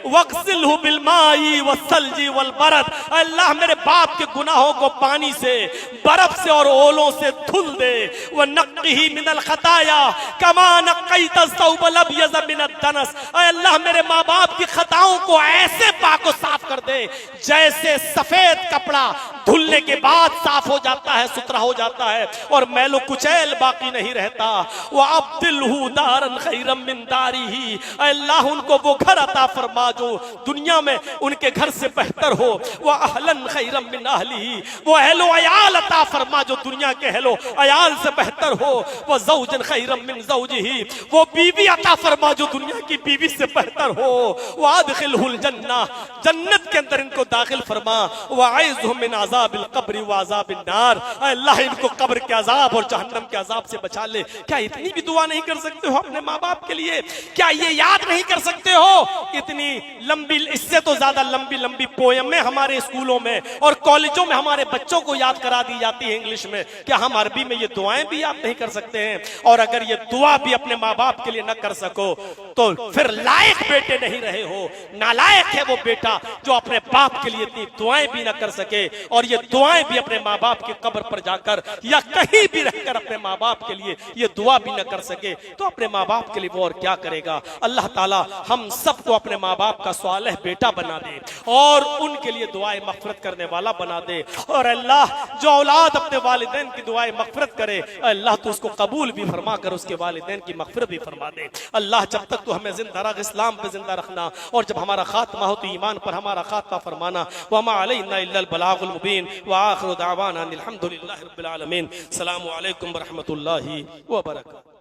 वग़सिलहू बिलमाई वस्सल्जी वलबरद, अल्लाह मेरे बाप के गुनाहों को पानी से, बर्फ से और ओलों से धुल दे। वनक़्क़िही मिनल ख़ताया कमा नक़्क़ैत अस-सौबल अब्यज़ मिनद दनस, अल्लाह मेरे माँ बाप की खताओं को ऐसे पाक और साफ कर दे जैसे सफेद कपड़ा धुलने के बाद साफ हो जाता है, सुथरा हो जाता है और मैलो कुचैल बाकी नहीं रहता। वह अब्दिलहू दारन खैरम मिन दारिही, अल्लाह उनको वो घर अता फरमा जो दुनिया में उनके घर से बेहतर हो। वह अहलन खैरम मिन अहलिही, वो अहलो अयाल अता फरमा जो दुनिया के अहलो अयाल से बेहतर हो। वह ज़ौजन खैरम मिन ज़ौजिही, वो बीवी अता फरमा जो दुनिया की बीवी से बेहतर हो। वह अदखिलहुल जन्नह, जन्नत के अंदर इनको दाखिल फरमा। वह आइज़हु मिन अज़ाबिल क़ब्र व अज़ाबिन नार, अल्लाह इनको कब्र के अजाब और जहन्नम के अजाब से बचा ले। क्या इतनी भी दुआ नहीं कर सकते हो अपने माँ बाप के लिए? क्या ये याद नहीं कर सकते हो? इतनी लंबी, इससे तो ज्यादा लंबी लंबी पोयमें हमारे स्कूलों में और कॉलेजों में हमारे बच्चों को याद करा दी जाती है इंग्लिश में। क्या हम अरबी में ये दुआएं भी आप नहीं कर सकते हैं? और अगर ये दुआ भी अपने माँ बाप के लिए न कर सको तो फिर लायक बेटे नहीं रहे हो। नालायक है वो बेटा जो अपने बाप के लिए इतनी दुआएं भी न कर सके और ये दुआएं भी अपने माँ बाप की कब्र पर जाकर या कहीं भी रहकर अपने माँ बाप के लिए ये दुआ भी न कर सके तो अपने माँ बाप के लिए वो और क्या करेगा। अल्लाह ताला हम सबको अपने माँ बाप का सालेह बेटा बना दे और उनके लिए दुआएं मग़फ़िरत करने वाला बना दे। और अल्लाह जो औलाद अपने वालिदैन की दुआएं मग़फ़िरत करे, अल्लाह तो उसको कबूल भी फरमा कर उसके वालिदैन की मग़फ़िरत भी फरमा दे। अल्लाह जब तक तो हमें जिंदा रख, इस्लाम पे जिंदा रखना और जब हमारा खात्मा हो तो ईमान पर हमारा खात्मा फरमाना। वमा अलैना इल्लल बलागुल मुबीन व आखिरु दावाना अनिल हम्दुलिल्लाहि रब्बिल आलमीन। अस्सलामु अलैकुम व रहमतुल्लाहि व बरकातुहू।